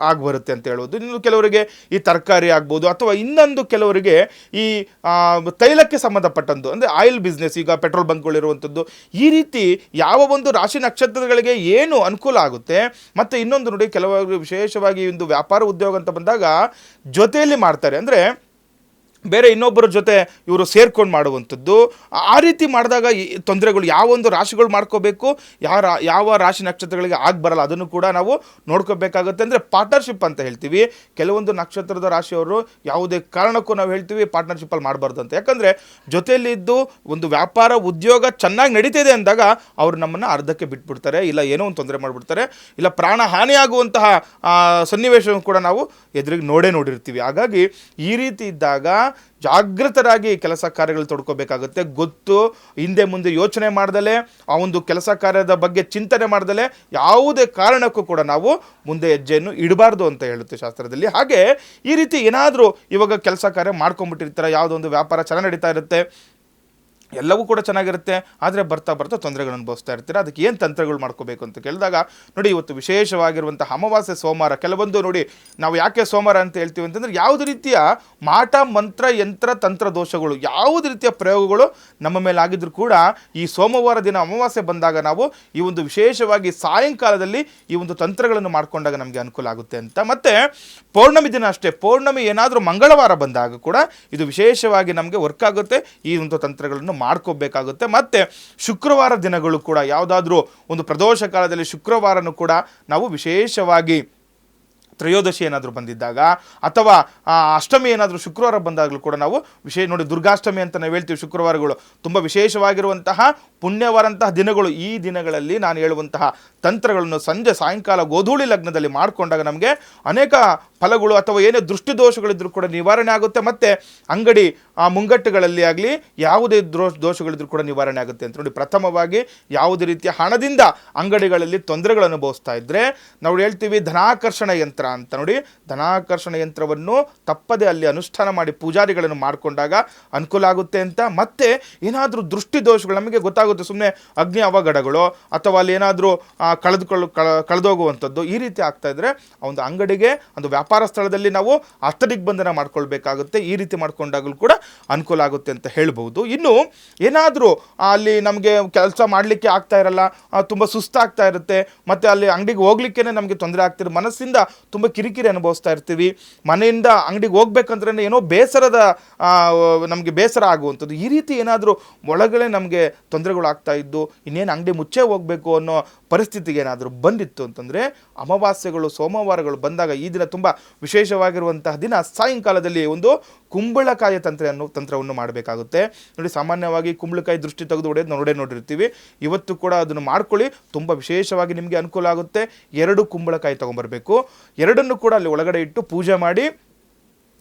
ಬರುತ್ತೆ ಅಂತ ಹೇಳ್ಬೋದು, ಇನ್ನು ಕೆಲವರಿಗೆ ಈ ತರಕಾರಿ ಆಗ್ಬೋದು, ಅಥವಾ ಇನ್ನೊಂದು ಕೆಲವರಿಗೆ ಈ ತೈಲಕ್ಕೆ ಸಂಬಂಧಪಟ್ಟಂದು ಅಂದರೆ ಆಯಿಲ್ ಬಿಸ್ನೆಸ್, ಈಗ ಪೆಟ್ರೋಲ್ ಬಂಕ್ಗಳಿರುವಂಥದ್ದು. ಈ ರೀತಿ ಯಾವ ಒಂದು ರಾಶಿ ನಕ್ಷತ್ರಗಳಿಗೆ ಏನು ಅನುಕೂಲ ಆಗುತ್ತೆ. ಮತ್ತು ಇನ್ನೊಂದು ನೋಡಿ, ಕೆಲವರು ವಿಶೇಷವಾಗಿ ಒಂದು ವ್ಯಾಪಾರ ಉದ್ಯೋಗ ಅಂತ ಬಂದಾಗ ಜೊತೆಯಲ್ಲಿ ಮಾಡ್ತಾರೆ. ಅಂದರೆ ಬೇರೆ ಇನ್ನೊಬ್ಬರ ಜೊತೆ ಇವರು ಸೇರ್ಕೊಂಡು ಮಾಡುವಂಥದ್ದು. ಆ ರೀತಿ ಮಾಡಿದಾಗ ಈ ತೊಂದರೆಗಳು ಯಾವೊಂದು ರಾಶಿಗಳು ಮಾಡ್ಕೋಬೇಕು, ಯಾವ ರಾಶಿ ನಕ್ಷತ್ರಗಳಿಗೆ ಬರಲ್ಲ ಅದನ್ನು ಕೂಡ ನಾವು ನೋಡ್ಕೋಬೇಕಾಗುತ್ತೆ. ಅಂದರೆ ಪಾರ್ಟ್ನರ್ಶಿಪ್ ಅಂತ ಹೇಳ್ತೀವಿ. ಕೆಲವೊಂದು ನಕ್ಷತ್ರದ ರಾಶಿಯವರು ಯಾವುದೇ ಕಾರಣಕ್ಕೂ ನಾವು ಹೇಳ್ತೀವಿ ಪಾರ್ಟ್ನರ್ಶಿಪ್ಪಲ್ಲಿ ಮಾಡಬಾರ್ದು ಅಂತ. ಯಾಕಂದರೆ ಜೊತೆಯಲ್ಲಿದ್ದು ಒಂದು ವ್ಯಾಪಾರ ಉದ್ಯೋಗ ಚೆನ್ನಾಗಿ ನಡೀತಿದೆ ಅಂದಾಗ ಅವರು ನಮ್ಮನ್ನು ಅರ್ಧಕ್ಕೆ ಬಿಟ್ಬಿಡ್ತಾರೆ, ಇಲ್ಲ ಏನೋ ಒಂದು ತೊಂದರೆ ಮಾಡಿಬಿಡ್ತಾರೆ, ಇಲ್ಲ ಪ್ರಾಣ ಹಾನಿಯಾಗುವಂತಹ ಸನ್ನಿವೇಶ ಕೂಡ ನಾವು ಎದುರಿಗೆ ನೋಡಿರ್ತೀವಿ. ಹಾಗಾಗಿ ಈ ರೀತಿ ಇದ್ದಾಗ ಜಾಗೃತರಾಗಿ ಕೆಲಸ ಕಾರ್ಯಗಳು ತೊಡ್ಕೋಬೇಕಾಗುತ್ತೆ. ಗೊತ್ತು ಹಿಂದೆ ಮುಂದೆ ಯೋಚನೆ ಮಾಡ್ದಲೇ, ಆ ಒಂದು ಕೆಲಸ ಕಾರ್ಯದ ಬಗ್ಗೆ ಚಿಂತನೆ ಮಾಡ್ದಲೇ ಯಾವುದೇ ಕಾರಣಕ್ಕೂ ಕೂಡ ನಾವು ಮುಂದೆ ಹೆಜ್ಜೆಯನ್ನು ಇಡಬಾರ್ದು ಅಂತ ಹೇಳುತ್ತೆ ಶಾಸ್ತ್ರದಲ್ಲಿ. ಹಾಗೆ ಈ ರೀತಿ ಏನಾದರೂ ಇವಾಗ ಕೆಲಸ ಕಾರ್ಯ ಮಾಡ್ಕೊಂಡ್ಬಿಟ್ಟಿರ್ತಾರೆ, ಯಾವುದೋ ಒಂದು ವ್ಯಾಪಾರ ಚೆನ್ನಾಗಿ ನಡೀತಾ ಇರುತ್ತೆ, ಎಲ್ಲವೂ ಕೂಡ ಚೆನ್ನಾಗಿರುತ್ತೆ, ಆದರೆ ಬರ್ತಾ ತೊಂದರೆಗಳನ್ನು ಅನುಭವಿಸ್ತಾ ಇರ್ತೀರ. ಅದಕ್ಕೆ ಏನು ತಂತ್ರಗಳು ಮಾಡ್ಕೋಬೇಕು ಅಂತ ಕೇಳಿದಾಗ ನೋಡಿ, ಇವತ್ತು ವಿಶೇಷವಾಗಿರುವಂಥ ಅಮಾವಾಸ್ಯೆ ಸೋಮವಾರ. ಕೆಲವೊಂದು ನೋಡಿ, ನಾವು ಯಾಕೆ ಸೋಮವಾರ ಅಂತ ಹೇಳ್ತೀವಿ ಅಂತಂದರೆ ಯಾವುದೇ ರೀತಿಯ ಮಾಟ ಮಂತ್ರ ಯಂತ್ರ ತಂತ್ರ ದೋಷಗಳು, ಯಾವುದೇ ರೀತಿಯ ಪ್ರಯೋಗಗಳು ನಮ್ಮ ಮೇಲೆ ಆಗಿದ್ರು ಕೂಡ ಈ ಸೋಮವಾರ ದಿನ ಅಮಾವಾಸ್ಯೆ ಬಂದಾಗ ನಾವು ಈ ಒಂದು ವಿಶೇಷವಾಗಿ ಸಾಯಂಕಾಲದಲ್ಲಿ ಈ ಒಂದು ತಂತ್ರಗಳನ್ನು ಮಾಡಿಕೊಂಡಾಗ ನಮಗೆ ಅನುಕೂಲ ಆಗುತ್ತೆ ಅಂತ. ಮತ್ತು ಪೌರ್ಣಮಿ ದಿನ ಅಷ್ಟೇ, ಪೌರ್ಣಮಿ ಏನಾದರೂ ಮಂಗಳವಾರ ಬಂದಾಗ ಕೂಡ ಇದು ವಿಶೇಷವಾಗಿ ನಮಗೆ ವರ್ಕ್ ಆಗುತ್ತೆ. ಈ ಒಂದು ತಂತ್ರಗಳನ್ನು ಮಾಡ್ಕೋಬೇಕಾಗುತ್ತೆ. ಮತ್ತು ಶುಕ್ರವಾರ ದಿನಗಳು ಕೂಡ ಯಾವುದಾದ್ರೂ ಒಂದು ಪ್ರದೋಷ ಕಾಲದಲ್ಲಿ ಶುಕ್ರವಾರನೂ ಕೂಡ ನಾವು ವಿಶೇಷವಾಗಿ ತ್ರಯೋದಶಿ ಏನಾದರೂ ಬಂದಿದ್ದಾಗ ಅಥವಾ ಅಷ್ಟಮಿ ಏನಾದರೂ ಶುಕ್ರವಾರ ಬಂದಾಗಲೂ ಕೂಡ ನಾವು ನೋಡಿ, ದುರ್ಗಾಷ್ಟಮಿ ಅಂತ ನಾವು ಹೇಳ್ತೀವಿ. ಶುಕ್ರವಾರಗಳು ತುಂಬ ವಿಶೇಷವಾಗಿರುವಂತಹ ಪುಣ್ಯವಾರಂತಹ ದಿನಗಳು. ಈ ದಿನಗಳಲ್ಲಿ ನಾನು ಹೇಳುವಂತಹ ತಂತ್ರಗಳನ್ನು ಸಂಜೆ ಸಾಯಂಕಾಲ ಗೋಧೂಳಿ ಲಗ್ನದಲ್ಲಿ ಮಾಡಿಕೊಂಡಾಗ ನಮಗೆ ಅನೇಕ ಫಲಗಳು ಅಥವಾ ಏನೇ ದೃಷ್ಟಿದೋಷಗಳಿದ್ರೂ ಕೂಡ ನಿವಾರಣೆ ಆಗುತ್ತೆ. ಮತ್ತು ಅಂಗಡಿ ಮುಂಗಟ್ಟುಗಳಲ್ಲಿ ಆಗಲಿ ಯಾವುದೇ ದೋಷಗಳಿದ್ರೂ ಕೂಡ ನಿವಾರಣೆ ಆಗುತ್ತೆ ಅಂತ ನೋಡಿ. ಪ್ರಥಮವಾಗಿ ಯಾವುದೇ ರೀತಿಯ ಹಣದಿಂದ ಅಂಗಡಿಗಳಲ್ಲಿ ತೊಂದರೆಗಳು ಅನುಭವಿಸ್ತಾ ಇದ್ದರೆ ನಾವು ಹೇಳ್ತೀವಿ ಧನಾಕರ್ಷಣ ಯಂತ್ರ ಅಂತ ನೋಡಿ. ಧನಾಕರ್ಷಣ ಯಂತ್ರವನ್ನು ತಪ್ಪದೆ ಅಲ್ಲಿ ಅನುಷ್ಠಾನ ಮಾಡಿ ಪೂಜಾರಿಗಳನ್ನು ಮಾಡಿಕೊಂಡಾಗ ಅನುಕೂಲ ಆಗುತ್ತೆ ಅಂತ. ಮತ್ತು ಏನಾದರೂ ದೃಷ್ಟಿದೋಷಗಳು ನಮಗೆ ಗೊತ್ತಾಗುತ್ತೆ, ಸುಮ್ಮನೆ ಅಗ್ನಿ ಅವಘಡಗಳು ಅಥವಾ ಅಲ್ಲಿ ಏನಾದರೂ ಕಳೆದೋಗುವಂಥದ್ದು ಈ ರೀತಿ ಆಗ್ತಾ ಇದ್ದರೆ ಆ ಒಂದು ಅಂಗಡಿಗೆ, ಒಂದು ವ್ಯಾಪಾರ ಸ್ಥಳದಲ್ಲಿ ನಾವು ಅಷ್ಟದಿಗ್ಬಂಧನ ಮಾಡ್ಕೊಳ್ಬೇಕಾಗುತ್ತೆ. ಈ ರೀತಿ ಮಾಡ್ಕೊಂಡಾಗಲೂ ಕೂಡ ಅನುಕೂಲ ಆಗುತ್ತೆ ಅಂತ ಹೇಳ್ಬೋದು. ಇನ್ನು ಏನಾದರೂ ಅಲ್ಲಿ ನಮಗೆ ಕೆಲಸ ಮಾಡಲಿಕ್ಕೆ ಆಗ್ತಾ ಇರಲ್ಲ, ತುಂಬ ಸುಸ್ತಾಗ್ತಾ ಇರುತ್ತೆ, ಮತ್ತು ಅಲ್ಲಿ ಅಂಗಡಿಗೆ ಹೋಗ್ಲಿಕ್ಕೇ ನಮಗೆ ತೊಂದರೆ ಆಗ್ತಿರೋ, ಮನಸ್ಸಿಂದ ತುಂಬ ಕಿರಿಕಿರಿ ಅನುಭವಿಸ್ತಾ ಇರ್ತೀವಿ, ಮನೆಯಿಂದ ಅಂಗಡಿಗೆ ಹೋಗ್ಬೇಕಂದ್ರೆ ಏನೋ ನಮಗೆ ಬೇಸರ ಆಗುವಂಥದ್ದು, ಈ ರೀತಿ ಏನಾದರೂ ಒಳಗಡೆ ನಮಗೆ ತೊಂದರೆಗಳು ಆಗ್ತಾ ಇದ್ದು ಇನ್ನೇನು ಅಂಗಡಿ ಮುಚ್ಚೇ ಹೋಗಬೇಕು ಅನ್ನೋ ಪರಿಸ್ಥಿತಿಗೆ ಏನಾದರೂ ಬಂದಿತ್ತು ಅಂತಂದರೆ ಅಮಾವಾಸ್ಯೆಗಳು ಸೋಮವಾರಗಳು ಬಂದಾಗ ಈ ದಿನ ತುಂಬ ವಿಶೇಷವಾಗಿರುವಂತಹ ದಿನ ಸಾಯಂಕಾಲದಲ್ಲಿ ಒಂದು ಕುಂಬಳಕಾಯಿ ತಂತ್ರವನ್ನು ಮಾಡಬೇಕಾಗುತ್ತೆ ನೋಡಿ. ಸಾಮಾನ್ಯವಾಗಿ ಕುಂಬಳಕಾಯಿ ದೃಷ್ಟಿ ತೆಗೆದು ಹೊಡೆಯೋದು ನೋಡಿರ್ತೀವಿ. ಇವತ್ತು ಕೂಡ ಅದನ್ನು ಮಾಡ್ಕೊಳ್ಳಿ, ತುಂಬ ವಿಶೇಷವಾಗಿ ನಿಮಗೆ ಅನುಕೂಲ ಆಗುತ್ತೆ. 2 ಕುಂಬಳಕಾಯಿ ತೊಗೊಂಬರಬೇಕು. ಎರಡನ್ನು ಕೂಡ ಅಲ್ಲಿ ಒಳಗಡೆ ಇಟ್ಟು ಪೂಜೆ ಮಾಡಿ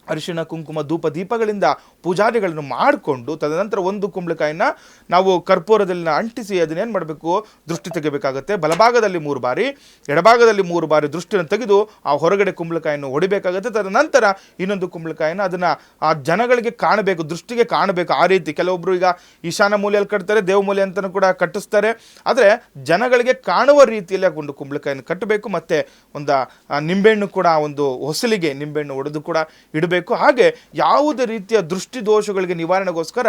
ಅರಿಶಿಣ ಕುಂಕುಮ ಧೂಪ ದೀಪಗಳಿಂದ ಪೂಜಾದಿಗಳನ್ನು ಮಾಡಿಕೊಂಡು ತದನಂತರ 1 ಕುಂಬಳಕಾಯಿನ ನಾವು ಕರ್ಪೂರದಲ್ಲಿ ಅಂಟಿಸಿ ಅದನ್ನೇನು ಮಾಡಬೇಕು, ದೃಷ್ಟಿ ತೆಗಿಬೇಕಾಗುತ್ತೆ. ಬಲಭಾಗದಲ್ಲಿ 3 ಬಾರಿ, ಎಡಭಾಗದಲ್ಲಿ 3 ಬಾರಿ ದೃಷ್ಟಿಯನ್ನು ತೆಗೆದು ಆ ಹೊರಗಡೆ ಕುಂಬಳಕಾಯನ್ನು ಹೊಡಿಬೇಕಾಗುತ್ತೆ. ತದನಂತರ ಇನ್ನೊಂದು ಕುಂಬಳಕಾಯಿನ ಅದನ್ನು ಆ ಜನಗಳಿಗೆ ಕಾಣಬೇಕು, ದೃಷ್ಟಿಗೆ ಕಾಣಬೇಕು. ಆ ರೀತಿ ಕೆಲವೊಬ್ಬರು ಈಗ ಈಶಾನ್ಯ ಮೂಲೆಯಲ್ಲಿ ಕಟ್ತಾರೆ, ದೇವಮೂಲೆ ಅಂತಲೂ ಕೂಡ ಕಟ್ಟಿಸ್ತಾರೆ. ಆದರೆ ಜನಗಳಿಗೆ ಕಾಣುವ ರೀತಿಯಲ್ಲಿ ಒಂದು ಕುಂಬಳಕಾಯಿಯನ್ನು ಕಟ್ಟಬೇಕು. ಮತ್ತು ಒಂದು ನಿಂಬೆಹಣ್ಣು ಕೂಡ ಒಂದು ಹೊಸಲಿಗೆ ನಿಂಬೆಹಣ್ಣು ಹೊಡೆದು ಕೂಡ ಇಡಬೇಕು. ಹಾಗೆ ಯಾವುದೇ ರೀತಿಯ ದೃಷ್ಟಿ ದೋಷಗಳಿಗೆ ನಿವಾರಣೆಗೋಸ್ಕರ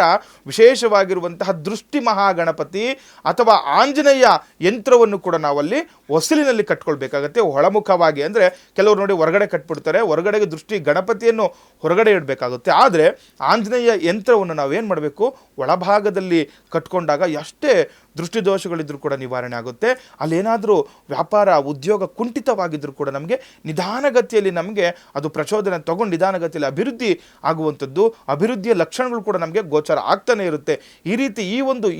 ವಿಶೇಷವಾಗಿರುವಂತಹ ದೃಷ್ಟಿ ಮಹಾಗಣಪತಿ ಅಥವಾ ಆಂಜನೇಯ ಯಂತ್ರವನ್ನು ಕೂಡ ನಾವಲ್ಲಿ ಹೊಸಲಿನಲ್ಲಿ ಕಟ್ಕೊಳ್ಬೇಕಾಗತ್ತೆ. ಒಳಮುಖವಾಗಿ, ಅಂದರೆ ಕೆಲವರು ನೋಡಿ ಹೊರಗಡೆ ಕಟ್ಬಿಡ್ತಾರೆ, ಹೊರಗಡೆಗೆ ದೃಷ್ಟಿ ಗಣಪತಿಯನ್ನು ಹೊರಗಡೆ ಇಡಬೇಕಾಗುತ್ತೆ. ಆದರೆ ಆಂಜನೇಯ ಯಂತ್ರವನ್ನು ನಾವೇನು ಮಾಡಬೇಕು, ಒಳಭಾಗದಲ್ಲಿ ಕಟ್ಕೊಂಡಾಗ ಎಷ್ಟೇ ದೃಷ್ಟಿದೋಷಗಳಿದ್ರೂ ಕೂಡ ನಿವಾರಣೆ ಆಗುತ್ತೆ. ಅಲ್ಲೇನಾದರೂ ವ್ಯಾಪಾರ ಉದ್ಯೋಗ ಕುಂಠಿತವಾಗಿದ್ದರೂ ಕೂಡ ನಮಗೆ ನಿಧಾನಗತಿಯಲ್ಲಿ ನಮಗೆ ಅದು ಪ್ರಚೋದನೆ ತಗೊಂಡು ನಿಧಾನಗತಿಯಲ್ಲಿ ಅಭಿವೃದ್ಧಿ ಆಗುವಂಥದ್ದು, ಅಭಿವೃದ್ಧಿಯ ಲಕ್ಷಣಗಳು ಕೂಡ ನಮಗೆ ಗೋಚರ ಆಗ್ತಾನೆ ಇರುತ್ತೆ. ಈ ರೀತಿ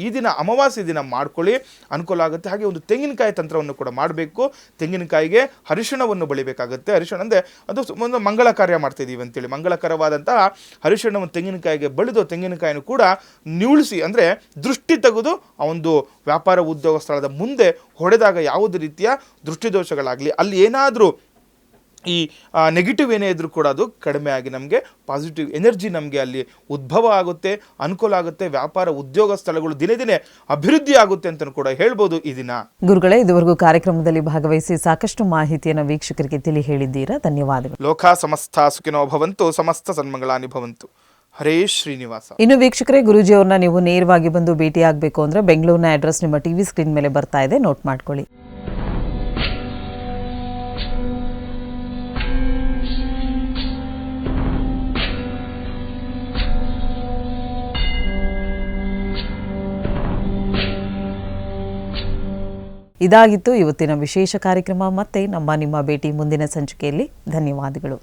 ಈ ದಿನ ಅಮಾವಾಸ್ಯೆ ದಿನ ಮಾಡ್ಕೊಳ್ಳಿ, ಅನುಕೂಲ ಆಗುತ್ತೆ. ಹಾಗೆ ಒಂದು ತೆಂಗಿನಕಾಯಿ ತಂತ್ರವನ್ನು ಕೂಡ ಮಾಡಬೇಕು. ತೆಂಗಿನಕಾಯಿಗೆ ಅರಿಶಿಣವನ್ನು ಬಳಿಬೇಕಾಗುತ್ತೆ. ಅರಿಶಿಣ ಅಂದರೆ ಅದು ಒಂದು ಮಂಗಳ ಕಾರ್ಯ ಮಾಡ್ತಿದ್ದೀವಿ ಅಂತೇಳಿ ಮಂಗಳಕರವಾದಂತಹ ಅರಿಶಿಣವನ್ನು ತೆಂಗಿನಕಾಯಿಗೆ ಬಳಿದು ತೆಂಗಿನಕಾಯಿನೂ ಕೂಡ ನಿವುಳಿಸಿ, ಅಂದರೆ ದೃಷ್ಟಿ ತೆಗೆದು ಆ ಒಂದು ವ್ಯಾಪಾರ ಉದ್ಯೋಗ ಸ್ಥಳದ ಮುಂದೆ ಹೊಡೆದಾಗ ಯಾವುದೇ ರೀತಿಯ ದೃಷ್ಟಿದೋಷಗಳಾಗಲಿ, ಅಲ್ಲಿ ಏನಾದರೂ ಈ ನೆಗೆಟಿವ್ ಏನೇ ಇದ್ರೂ ಕೂಡ ಅದು ಕಡಿಮೆ ಆಗಿ ನಮಗೆ ಪಾಸಿಟಿವ್ ಎನರ್ಜಿ ನಮಗೆ ಅಲ್ಲಿ ಉದ್ಭವ ಆಗುತ್ತೆ, ಅನುಕೂಲ ಆಗುತ್ತೆ. ವ್ಯಾಪಾರ ಉದ್ಯೋಗ ಸ್ಥಳಗಳು ದಿನೇ ದಿನೇ ಅಭಿವೃದ್ಧಿ ಆಗುತ್ತೆ ಅಂತ ಕೂಡ ಹೇಳ್ಬೋದು. ಈ ದಿನ ಗುರುಗಳೇ, ಇದುವರೆಗೂ ಕಾರ್ಯಕ್ರಮದಲ್ಲಿ ಭಾಗವಹಿಸಿ ಸಾಕಷ್ಟು ಮಾಹಿತಿಯನ್ನು ವೀಕ್ಷಕರಿಗೆ ತಿಳಿ ಹೇಳಿದ್ದೀರಾ, ಧನ್ಯವಾದಗಳು. ಲೋಕ ಸಮಸ್ತ ಸುಖಿನೋ ಭವಂತು, ಸಮಸ್ತ ಸನ್ಮಂಗಳಾನಿ ಭವಂತು. ಹರೇ ಶ್ರೀನಿವಾಸ. ಇನ್ನು ವೀಕ್ಷಕರೇ, ಗುರೂಜಿ ಅವ್ರನ್ನ ನೀವು ನೇರವಾಗಿ ಬಂದು ಭೇಟಿ ಆಗಬೇಕು ಅಂದರೆ ಬೆಂಗಳೂರಿನ ಅಡ್ರೆಸ್ ನಿಮ್ಮ ಟಿವಿ ಸ್ಕ್ರೀನ್ ಮೇಲೆ ಬರ್ತಾ ಇದೆ, ನೋಟ್ ಮಾಡ್ಕೊಳ್ಳಿ. ಇದಾಗಿತ್ತು ಇವತ್ತಿನ ವಿಶೇಷ ಕಾರ್ಯಕ್ರಮ. ಮತ್ತೆ ನಿಮ್ಮ ಭೇಟಿ ಮುಂದಿನ ಸಂಚಿಕೆಯಲ್ಲಿ. ಧನ್ಯವಾದಗಳು.